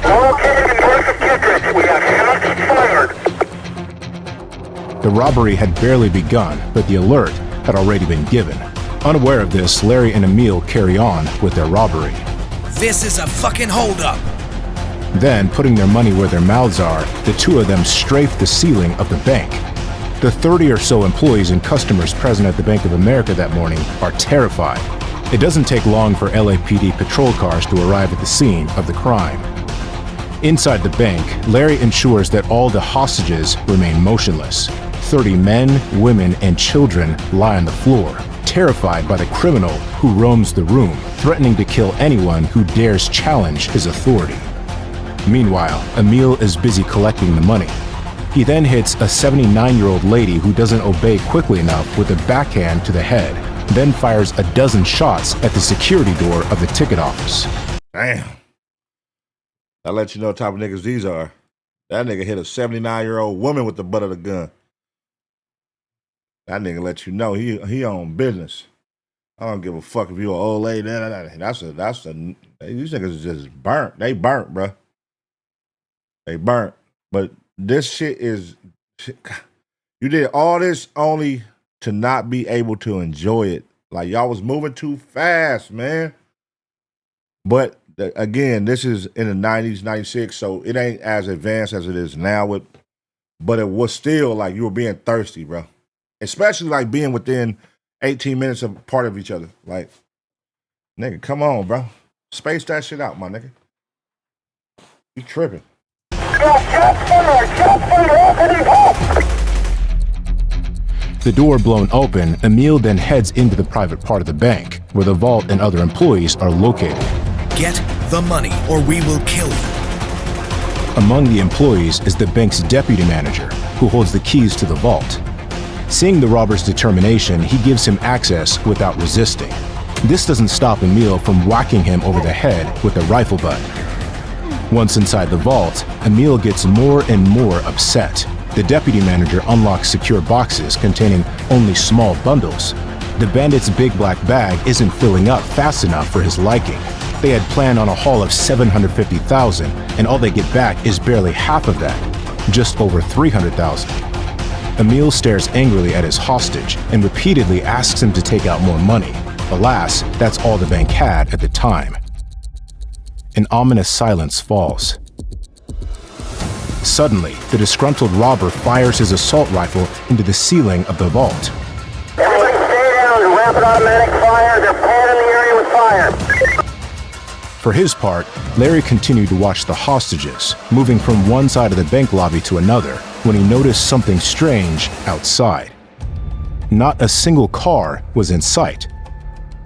Located north of Kittredge. We have shots fired. The robbery had barely begun, but the alert had already been given. Unaware of this, Larry and Emil carry on with their robbery. This is a fucking holdup. Then, putting their money where their mouths are, the two of them strafe the ceiling of the bank. The 30 or so employees and customers present at the Bank of America that morning are terrified. It doesn't take long for LAPD patrol cars to arrive at the scene of the crime. Inside the bank, Larry ensures that all the hostages remain motionless. 30 men, women, and children lie on the floor, terrified by the criminal who roams the room, threatening to kill anyone who dares challenge his authority. Meanwhile, Emil is busy collecting the money. He then hits a 79-year-old lady who doesn't obey quickly enough with a backhand to the head, then fires a dozen shots at the security door of the ticket office. Damn. That lets you know what type of niggas these are. That nigga hit a 79-year-old woman with the butt of the gun. That nigga let you know he on business. I don't give a fuck if you an old lady. These niggas is just burnt. They burnt, bro. They burnt. But this shit is, you did all this only to not be able to enjoy it. Like, y'all was moving too fast, man. But again, this is in the 90s, 96, so it ain't as advanced as it is now. But it was still like you were being thirsty, bro. Especially like being within 18 minutes of part of each other. Like, nigga, come on, bro. Space that shit out, my nigga. You tripping. The door blown open, Emil then heads into the private part of the bank, where the vault and other employees are located. Get the money, or we will kill you. Among the employees is the bank's deputy manager, who holds the keys to the vault. Seeing the robber's determination, he gives him access without resisting. This doesn't stop Emil from whacking him over the head with a rifle butt. Once inside the vault, Emil gets more and more upset. The deputy manager unlocks secure boxes containing only small bundles. The bandit's big black bag isn't filling up fast enough for his liking. They had planned on a haul of $750,000, and all they get back is barely half of that, just over $300,000. Emil stares angrily at his hostage and repeatedly asks him to take out more money. Alas, that's all the bank had at the time. An ominous silence falls. Suddenly, the disgruntled robber fires his assault rifle into the ceiling of the vault. Everybody stay down. Rapid automatic fire. They're panning the area with fire. For his part, Larry continued to watch the hostages, moving from one side of the bank lobby to another, when he noticed something strange outside. Not a single car was in sight.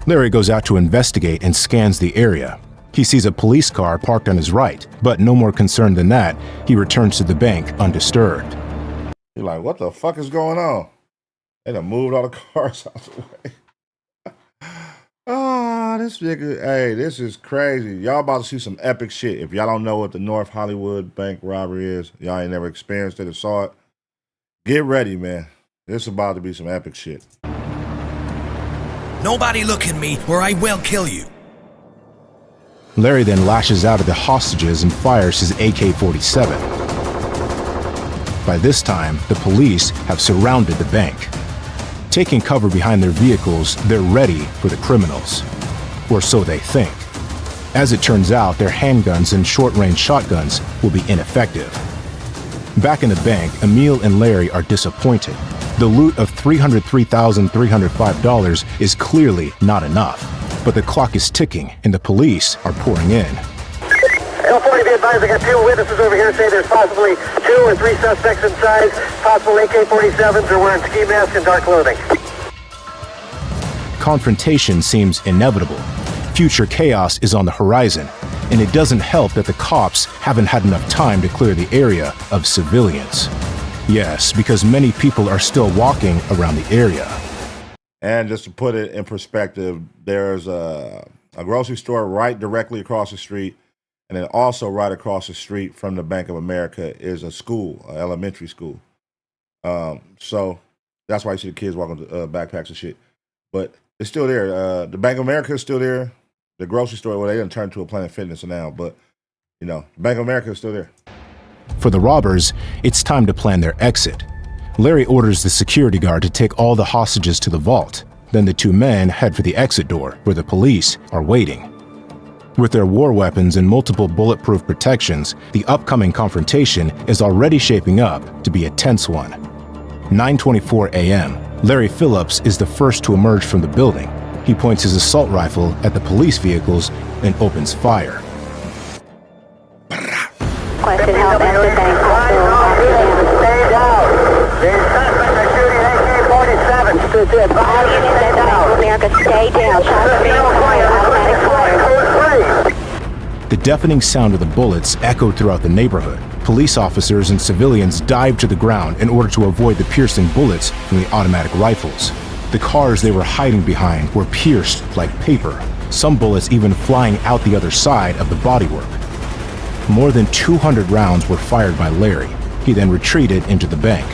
Larry goes out to investigate and scans the area. He sees a police car parked on his right, but no more concerned than that, he returns to the bank undisturbed. You're like, what the fuck is going on? They done moved all the cars out the way. Oh, this nigga, hey, this is crazy. Y'all about to see some epic shit. If y'all don't know what the North Hollywood bank robbery is, y'all ain't never experienced it or saw it, get ready, man. This is about to be some epic shit. Nobody look at me or I will kill you. Larry then lashes out at the hostages and fires his AK-47. By this time, the police have surrounded the bank. Taking cover behind their vehicles, they're ready for the criminals. Or so they think. As it turns out, their handguns and short-range shotguns will be ineffective. Back in the bank, Emil and Larry are disappointed. The loot of $303,305 is clearly not enough. But the clock is ticking and the police are pouring in. L40, be advised, I got 2 witnesses over here say there's possibly 2 or 3 suspects inside, possible AK-47s or wearing ski masks and dark clothing. Confrontation seems inevitable. Future chaos is on the horizon, and it doesn't help that the cops haven't had enough time to clear the area of civilians. Yes, because many people are still walking around the area. And just to put it in perspective, there's a grocery store right directly across the street, and then also right across the street from the Bank of America is a school, an elementary school. So that's why you see the kids walking with backpacks and shit. But it's still there. The Bank of America is still there. The grocery store, well, they didn't turn to a Planet Fitness now, but, you know, Bank of America is still there. For the robbers, it's time to plan their exit. Larry orders the security guard to take all the hostages to the vault. Then the 2 men head for the exit door, where the police are waiting. With their war weapons and multiple bulletproof protections, the upcoming confrontation is already shaping up to be a tense one. 9:24 a.m., Larry Phillips is the first to emerge from the building. He points his assault rifle at the police vehicles and opens fire. Requested help at the bank. Stay down. The suspects are shooting AK-47s. All units at the Bank of America, stay down. Shots are being fired. Automatic fire. The deafening sound of the bullets echoed throughout the neighborhood. Police officers and civilians dived to the ground in order to avoid the piercing bullets from the automatic rifles. The cars they were hiding behind were pierced like paper, some bullets even flying out the other side of the bodywork. More than 200 rounds were fired by Larry. He then retreated into the bank.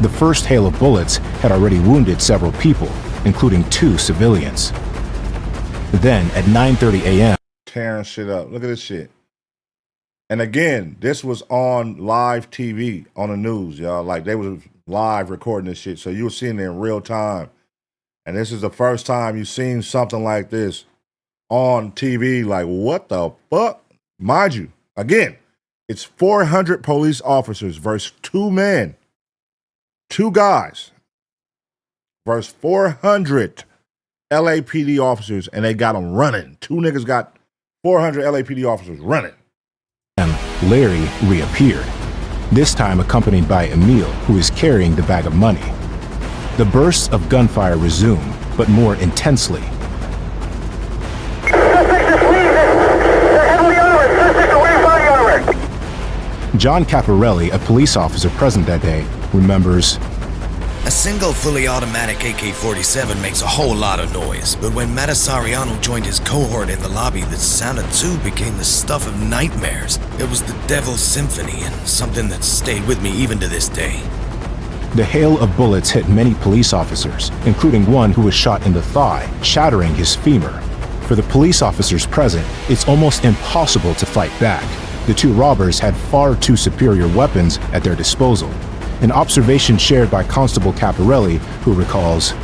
The first hail of bullets had already wounded several people, including 2 civilians. Then, at 9:30 a.m., Tearing shit up. Look at this shit. And again, this was on live TV on the news, y'all. Like, they was live recording this shit, so you were seeing it in real time. And this is the first time you've seen something like this on TV. Like, what the fuck? Mind you, again, it's 400 police officers versus 2 men, 2 guys, versus 400 LAPD officers, and they got them running. 2 niggas got 400 LAPD officers running. Larry reappeared, this time accompanied by Emil, who is carrying the bag of money. The bursts of gunfire resume, but more intensely. John Caparelli, a police officer present that day, remembers, A single fully automatic AK-47 makes a whole lot of noise, but when Matasariano joined his cohort in the lobby, the sound of 2 became the stuff of nightmares. It was the Devil's Symphony, and something that stayed with me even to this day. The hail of bullets hit many police officers, including one who was shot in the thigh, shattering his femur. For the police officers present, it's almost impossible to fight back. The 2 robbers had far too superior weapons at their disposal. An observation shared by Constable Caparelli, who recalls,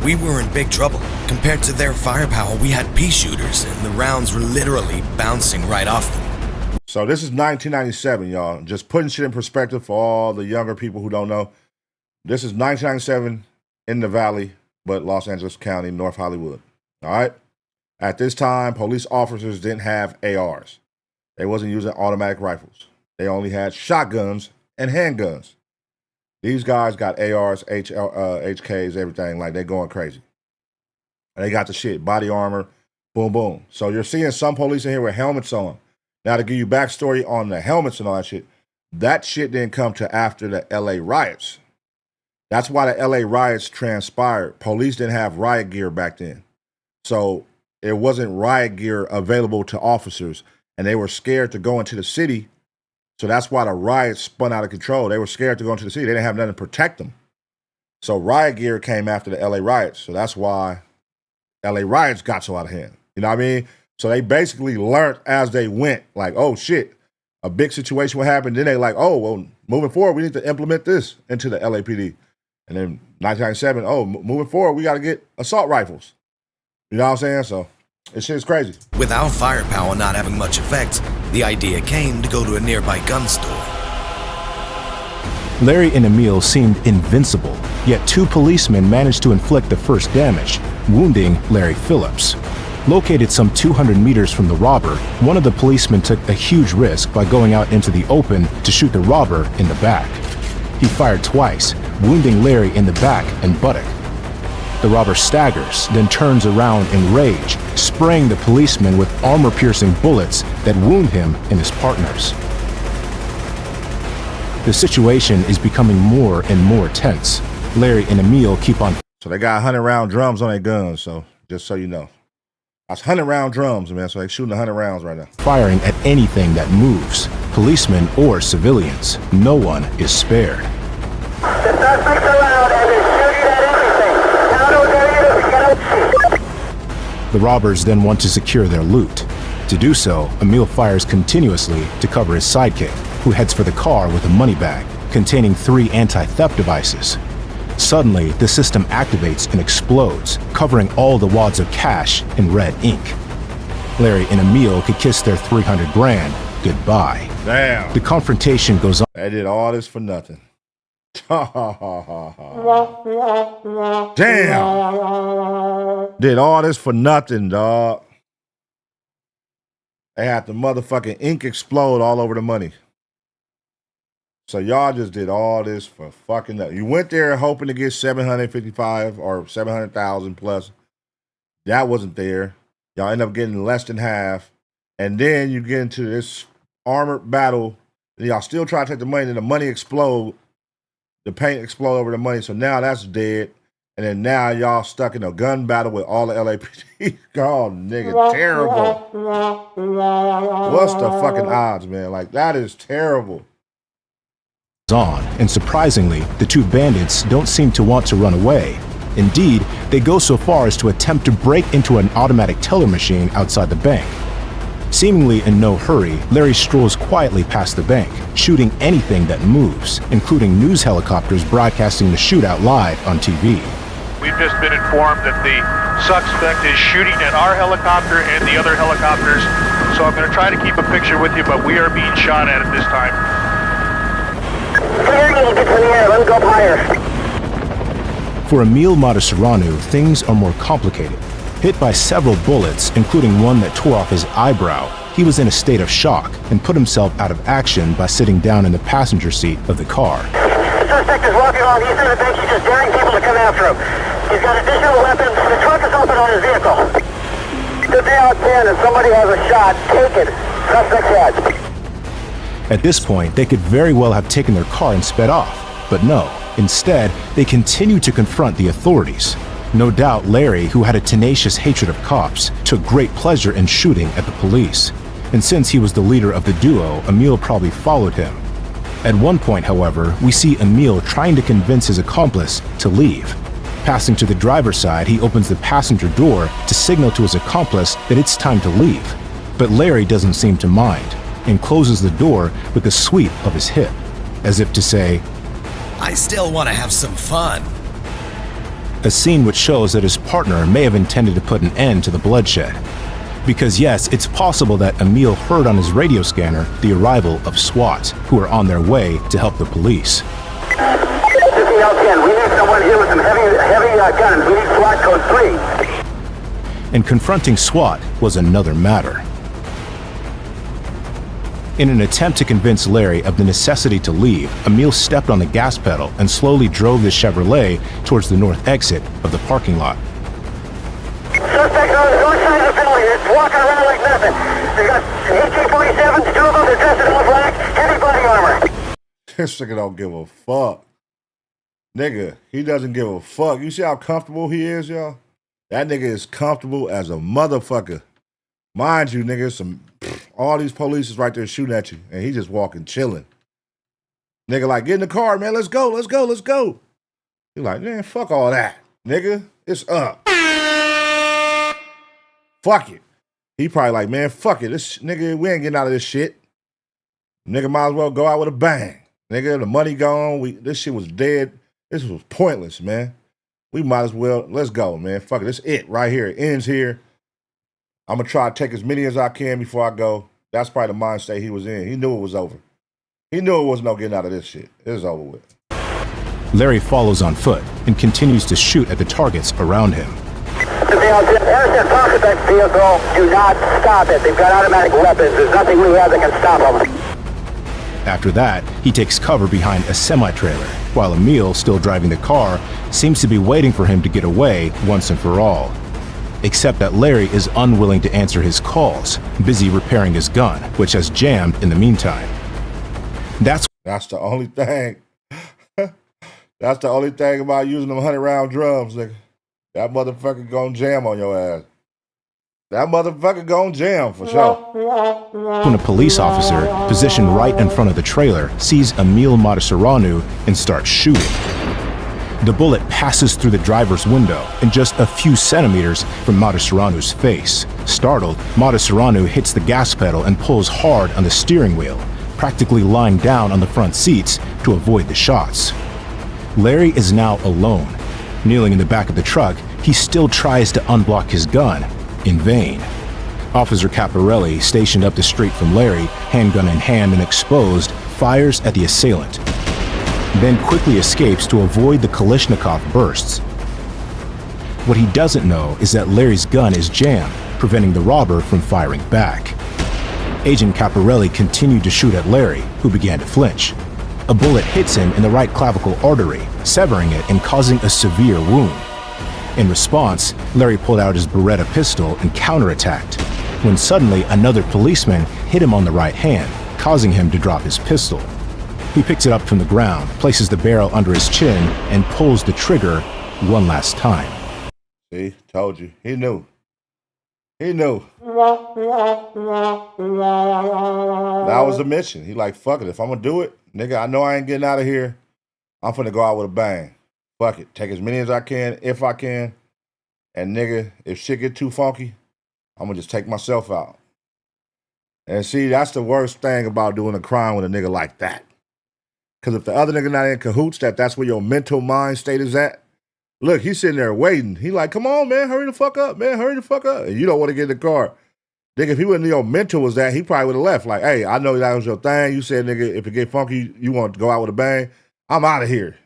We were in big trouble. Compared to their firepower, we had pea shooters, and the rounds were literally bouncing right off them. So this is 1997, y'all. Just putting shit in perspective for all the younger people who don't know. This is 1997 in the Valley, but Los Angeles County, North Hollywood. All right? At this time, police officers didn't have ARs. They wasn't using automatic rifles. They only had shotguns and handguns. These guys got ARs, HKs, everything. Like, they going crazy. And they got the shit, body armor, boom, boom. So you're seeing some police in here with helmets on. Now, to give you backstory on the helmets and all that shit didn't come to after the LA riots. That's why the LA riots transpired. Police didn't have riot gear back then. So it wasn't riot gear available to officers, and they were scared to go into the city. So that's why the riots spun out of control. They were scared to go into the city. They didn't have nothing to protect them. So riot gear came after the LA riots. So that's why LA riots got so out of hand. You know what I mean? So they basically learned as they went, like, oh shit, a big situation will happen. Then they like, oh, well, moving forward, we need to implement this into the LAPD. And then 1997, oh, moving forward, we got to get assault rifles. You know what I'm saying? So this shit's crazy. Without firepower not having much effect, the idea came to go to a nearby gun store. Larry and Emil seemed invincible, yet two policemen managed to inflict the first damage, wounding Larry Phillips. Located some 200 meters from the robber, one of the policemen took a huge risk by going out into the open to shoot the robber in the back. He fired twice, wounding Larry in the back and buttock. The robber staggers, then turns around in rage, spraying the policeman with armor-piercing bullets that wound him and his partners. The situation is becoming more and more tense. Larry and Emil keep on. So they got 100-round drums on their guns, so just so you know. That's 100-round drums, man, so they're shooting 100 rounds right now. Firing at anything that moves, policemen or civilians. No one is spared. The suspects are out and they're shooting at everything. Now to get The robbers then want to secure their loot. To do so, Emil fires continuously to cover his sidekick, who heads for the car with a money bag containing 3 anti-theft devices. Suddenly, the system activates and explodes, covering all the wads of cash in red ink. Larry and Emil could kiss their 300 grand goodbye. Damn. The confrontation goes on. They did all this for nothing. Damn. Did all this for nothing, dog. They had the motherfucking ink explode all over the money. So y'all just did all this for fucking nothing. You went there hoping to get 755 or 700,000 plus. That wasn't there. Y'all end up getting less than half. And then you get into this armored battle. And y'all still try to take the money. And the money explode. The paint explode over the money. So now that's dead. And then now y'all stuck in a gun battle with all the LAPD. Oh, nigga, terrible. What's the fucking odds, man? Like, that is terrible. On, and surprisingly, the two bandits don't seem to want to run away. Indeed, they go so far as to attempt to break into an automatic teller machine outside the bank. Seemingly in no hurry, Larry strolls quietly past the bank, shooting anything that moves, including news helicopters broadcasting the shootout live on TV. We've just been informed that the suspect is shooting at our helicopter and the other helicopters, so I'm going to try to keep a picture with you, but we are being shot at this time. Let me go higher. For Emil Matasuranu, things are more complicated. Hit by several bullets, including one that tore off his eyebrow, he was in a state of shock and put himself out of action by sitting down in the passenger seat of the car. The suspect is walking along the east side of the bank. He's just daring people to come after him. He's got additional weapons. The trunk is open on his vehicle. Good day out 10. If somebody has a shot, take it. Suspect's head. At this point, they could very well have taken their car and sped off, but no. Instead, they continue to confront the authorities. No doubt Larry, who had a tenacious hatred of cops, took great pleasure in shooting at the police. And since he was the leader of the duo, Emil probably followed him. At one point, however, we see Emil trying to convince his accomplice to leave. Passing to the driver's side, he opens the passenger door to signal to his accomplice that it's time to leave. But Larry doesn't seem to mind, and closes the door with a sweep of his hip, as if to say, I still want to have some fun. A scene which shows that his partner may have intended to put an end to the bloodshed. Because yes, it's possible that Emil heard on his radio scanner the arrival of SWAT, who are on their way to help the police. 50L10, we need someone here with some heavy guns. We need SWAT code 3. And confronting SWAT was another matter. In an attempt to convince Larry of the necessity to leave, Emil stepped on the gas pedal and slowly drove the Chevrolet towards the north exit of the parking lot. Suspect on the north side of the building. It's walking around like nothing. They got AK-47s, 2 of them, they're dressed in all black, heavy body armor. This nigga don't give a fuck. Nigga, he doesn't give a fuck. You see how comfortable he is, y'all? That nigga is comfortable as a motherfucker. Mind you, nigga, all these police is right there shooting at you, and he just walking, chilling. Nigga like, get in the car, man, let's go. He like, man, fuck all that. Nigga, it's up. fuck it. He probably like, man, fuck it. This nigga, we ain't getting out of this shit. Nigga might as well go out with a bang. Nigga, the money gone. This shit was dead. This was pointless, man. We might as well, let's go, man. Fuck it. This it right here. It ends here. I'm going to try to take as many as I can before I go. That's probably the mind state he was in. He knew it was over. He knew it was no getting out of this shit. It was over with. Larry follows on foot and continues to shoot at the targets around him. Innocent suspect vehicle, do not stop it. They've got automatic weapons. There's nothing we have that can stop them. After that, he takes cover behind a semi-trailer, while Emil, still driving the car, seems to be waiting for him to get away once and for all. Except that Larry is unwilling to answer his calls, busy repairing his gun, which has jammed in the meantime. That's the only thing. That's the only thing about using them 100-round drums, nigga. That motherfucker gonna jam on your ass. That motherfucker gonna jam for sure. When a police officer, positioned right in front of the trailer, sees Emil Matasareanu and starts shooting. The bullet passes through the driver's window and just a few centimeters from Matasareanu's face. Startled, Matasareanu hits the gas pedal and pulls hard on the steering wheel, practically lying down on the front seats to avoid the shots. Larry is now alone. Kneeling in the back of the truck, he still tries to unblock his gun, in vain. Officer Caparelli, stationed up the street from Larry, handgun in hand and exposed, fires at the assailant, then quickly escapes to avoid the Kalashnikov bursts. What he doesn't know is that Larry's gun is jammed, preventing the robber from firing back. Agent Caparelli continued to shoot at Larry, who began to flinch. A bullet hits him in the right clavicle artery, severing it and causing a severe wound. In response, Larry pulled out his Beretta pistol and counterattacked, when suddenly another policeman hit him on the right hand, causing him to drop his pistol. He picks it up from the ground, places the barrel under his chin, and pulls the trigger one last time. See, told you. He knew. He knew. That was the mission. He like, fuck it. If I'm gonna do it, nigga, I know I ain't getting out of here. I'm finna go out with a bang. Fuck it. Take as many as I can, if I can. And nigga, if shit get too funky, I'm gonna just take myself out. And see, that's the worst thing about doing a crime with a nigga like that. Because if the other nigga not in cahoots, that's where your mental mind state is at. Look, he's sitting there waiting. He like, come on, man, hurry the fuck up, man, hurry the fuck up. And you don't want to get in the car. Nigga, if he wasn't your mental was that, he probably would have left. Like, hey, I know that was your thing. You said, nigga, if it get funky, you want to go out with a bang. I'm out of here.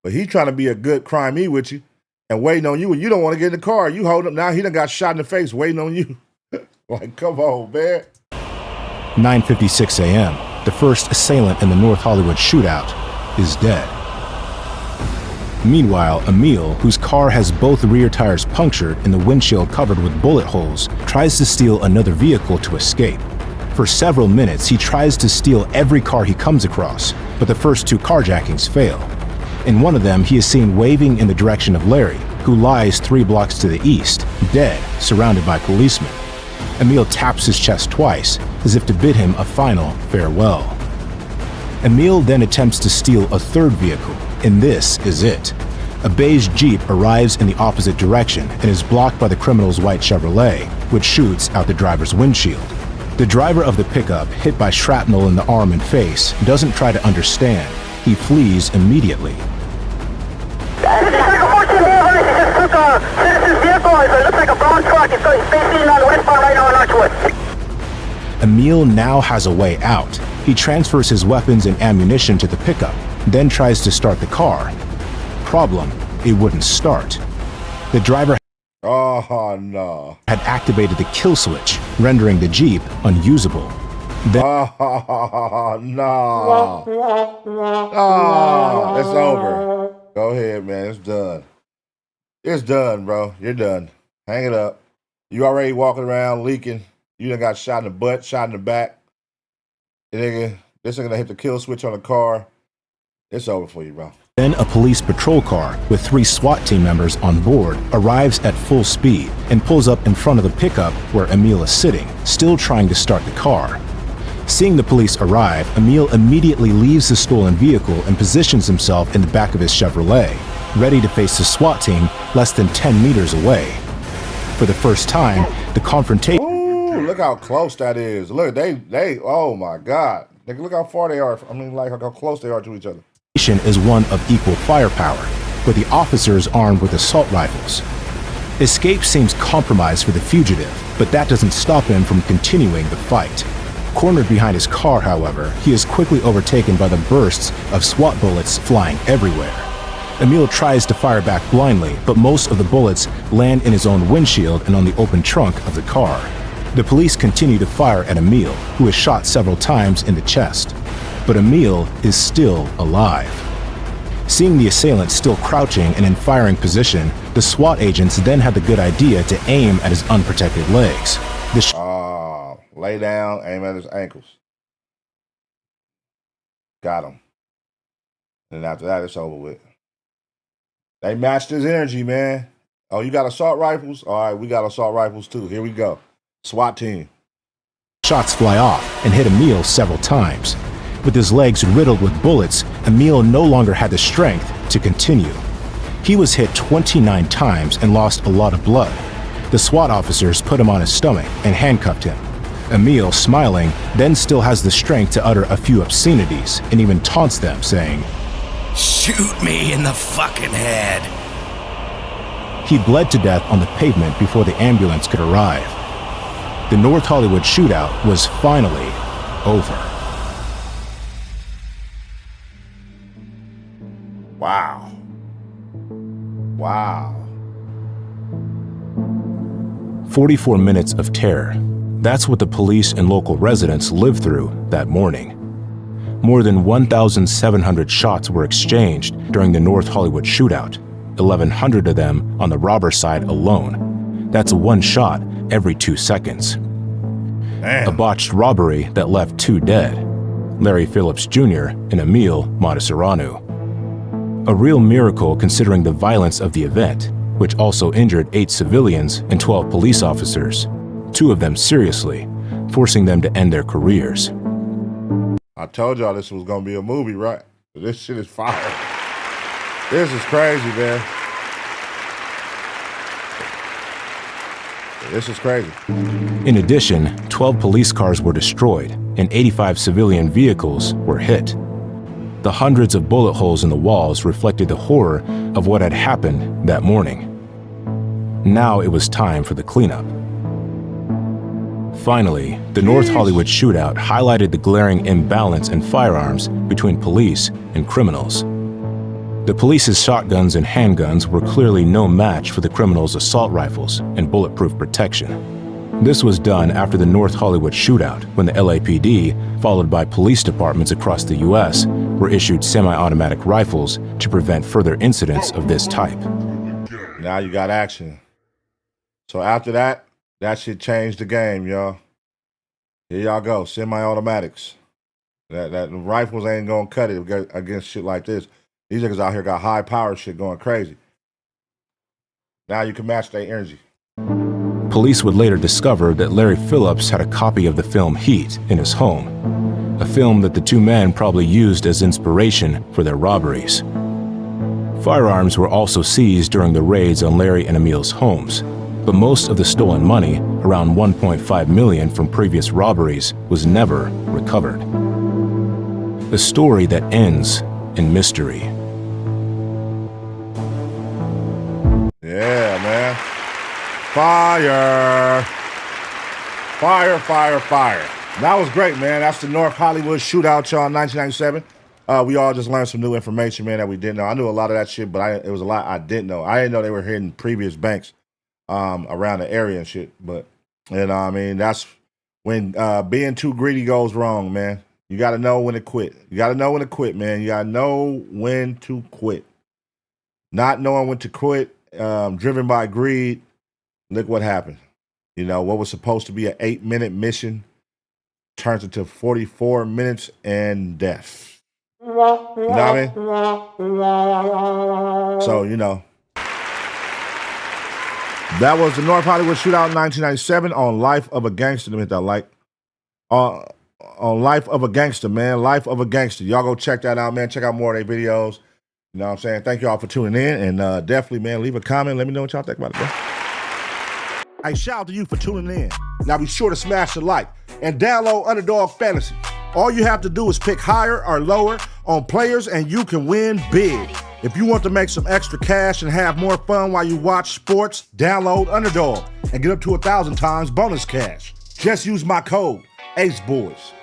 But he trying to be a good crimey with you and waiting on you, and you don't want to get in the car. You hold him. Now he done got shot in the face waiting on you. Like, come on, man. 9:56 a.m. The first assailant in the North Hollywood shootout is dead. Meanwhile, Emil, whose car has both rear tires punctured and the windshield covered with bullet holes, tries to steal another vehicle to escape. For several minutes, he tries to steal every car he comes across, but the first two carjackings fail. In one of them, he is seen waving in the direction of Larry, who lies 3 blocks to the east, dead, surrounded by policemen. Emil taps his chest twice, as if to bid him a final farewell. Emil then attempts to steal a third vehicle, and this is it. A beige Jeep arrives in the opposite direction and is blocked by the criminal's white Chevrolet, which shoots out the driver's windshield. The driver of the pickup, hit by shrapnel in the arm and face, doesn't try to understand. He flees immediately. Emil now has a way out. He transfers his weapons and ammunition to the pickup, then tries to start the car. Problem, it wouldn't start. The driver had activated the kill switch, rendering the Jeep unusable. Then it's over. Go ahead, man. It's done. It's done, bro. You're done. Hang it up. You already walking around leaking. You done got shot in the butt, shot in the back. Nigga, this ain't gonna hit the kill switch on the car. It's over for you, bro. Then a police patrol car with 3 SWAT team members on board arrives at full speed and pulls up in front of the pickup where Emil is sitting, still trying to start the car. Seeing the police arrive, Emil immediately leaves the stolen vehicle and positions himself in the back of his Chevrolet, ready to face the SWAT team less than 10 meters away. For the first time, The confrontation Ooh, look how close that is. Look, they, oh my God. Nigga, look how far they are. I mean, like how close they are to each other. is one of equal firepower, with the officers armed with assault rifles. Escape seems compromised for the fugitive, but that doesn't stop him from continuing the fight. Cornered behind his car, however, he is quickly overtaken by the bursts of SWAT bullets flying everywhere. Emil tries to fire back blindly, but most of the bullets land in his own windshield and on the open trunk of the car. The police continue to fire at Emil, who is shot several times in the chest. But Emil is still alive. Seeing the assailant still crouching and in firing position, the SWAT agents then had the good idea to aim at his unprotected legs. Lay down, aim at his ankles. Got him. And after that, it's over with. They matched his energy, man. Oh, you got assault rifles? All right, we got assault rifles too. Here we go. SWAT team. Shots fly off and hit Emil several times. With his legs riddled with bullets, Emil no longer had the strength to continue. He was hit 29 times and lost a lot of blood. The SWAT officers put him on his stomach and handcuffed him. Emil, smiling, then still has the strength to utter a few obscenities and even taunts them, saying, "Shoot me in the fucking head." He bled to death on the pavement before the ambulance could arrive. The North Hollywood shootout was finally over. Wow. Wow. 44 minutes of terror. That's what the police and local residents lived through that morning. More than 1,700 shots were exchanged during the North Hollywood shootout, 1,100 of them on the robber side alone. That's one shot every 2 seconds. Damn. A botched robbery that left 2 dead, Larry Phillips Jr. and Emil Montesaranu. A real miracle considering the violence of the event, which also injured 8 civilians and 12 police officers, 2 of them seriously, forcing them to end their careers. I told y'all this was gonna be a movie, right? This shit is fire. This is crazy, man. This is crazy. In addition, 12 police cars were destroyed and 85 civilian vehicles were hit. The hundreds of bullet holes in the walls reflected the horror of what had happened that morning. Now it was time for the cleanup. Finally, the North Hollywood shootout highlighted the glaring imbalance in firearms between police and criminals. The police's shotguns and handguns were clearly no match for the criminals' assault rifles and bulletproof protection. This was done after the North Hollywood shootout, when the LAPD, followed by police departments across the U.S., were issued semi-automatic rifles to prevent further incidents of this type. Now you got action. So after that, that shit changed the game, y'all. Here y'all go, semi-automatics. That rifles ain't gonna cut it against shit like this. These niggas out here got high power shit going crazy. Now you can match their energy. Police would later discover that Larry Phillips had a copy of the film Heat in his home, a film that the 2 men probably used as inspiration for their robberies. Firearms were also seized during the raids on Larry and Emil's homes, but most of the stolen money, around $1.5 million from previous robberies, was never recovered. A story that ends in mystery. Yeah, man. Fire. Fire, fire, fire. That was great, man. That's the North Hollywood shootout, y'all, 1997. We all just learned some new information, man, that we didn't know. I knew a lot of that shit, but it was a lot I didn't know. I didn't know they were hitting previous banks around the area and shit. But, you know, I mean, that's when being too greedy goes wrong, man. You got to know when to quit. You got to know when to quit, man. You got to know when to quit. Not knowing when to quit, driven by greed, look what happened. You know, what was supposed to be an 8-minute mission turns into 44 minutes and death. You know what I mean? So, you know. That was the North Hollywood shootout in 1997 on Life of a Gangster. Let me hit that like. On Life of a Gangster, man. Life of a Gangster. Y'all go check that out, man. Check out more of their videos. You know what I'm saying? Thank y'all for tuning in. And definitely, man, leave a comment. Let me know what y'all think about it, bro. Hey, shout out to you for tuning in. Now be sure to smash the like and download Underdog Fantasy. All you have to do is pick higher or lower on players and you can win big. If you want to make some extra cash and have more fun while you watch sports, download Underdog and get up to 1,000 times bonus cash. Just use my code, AceBoys.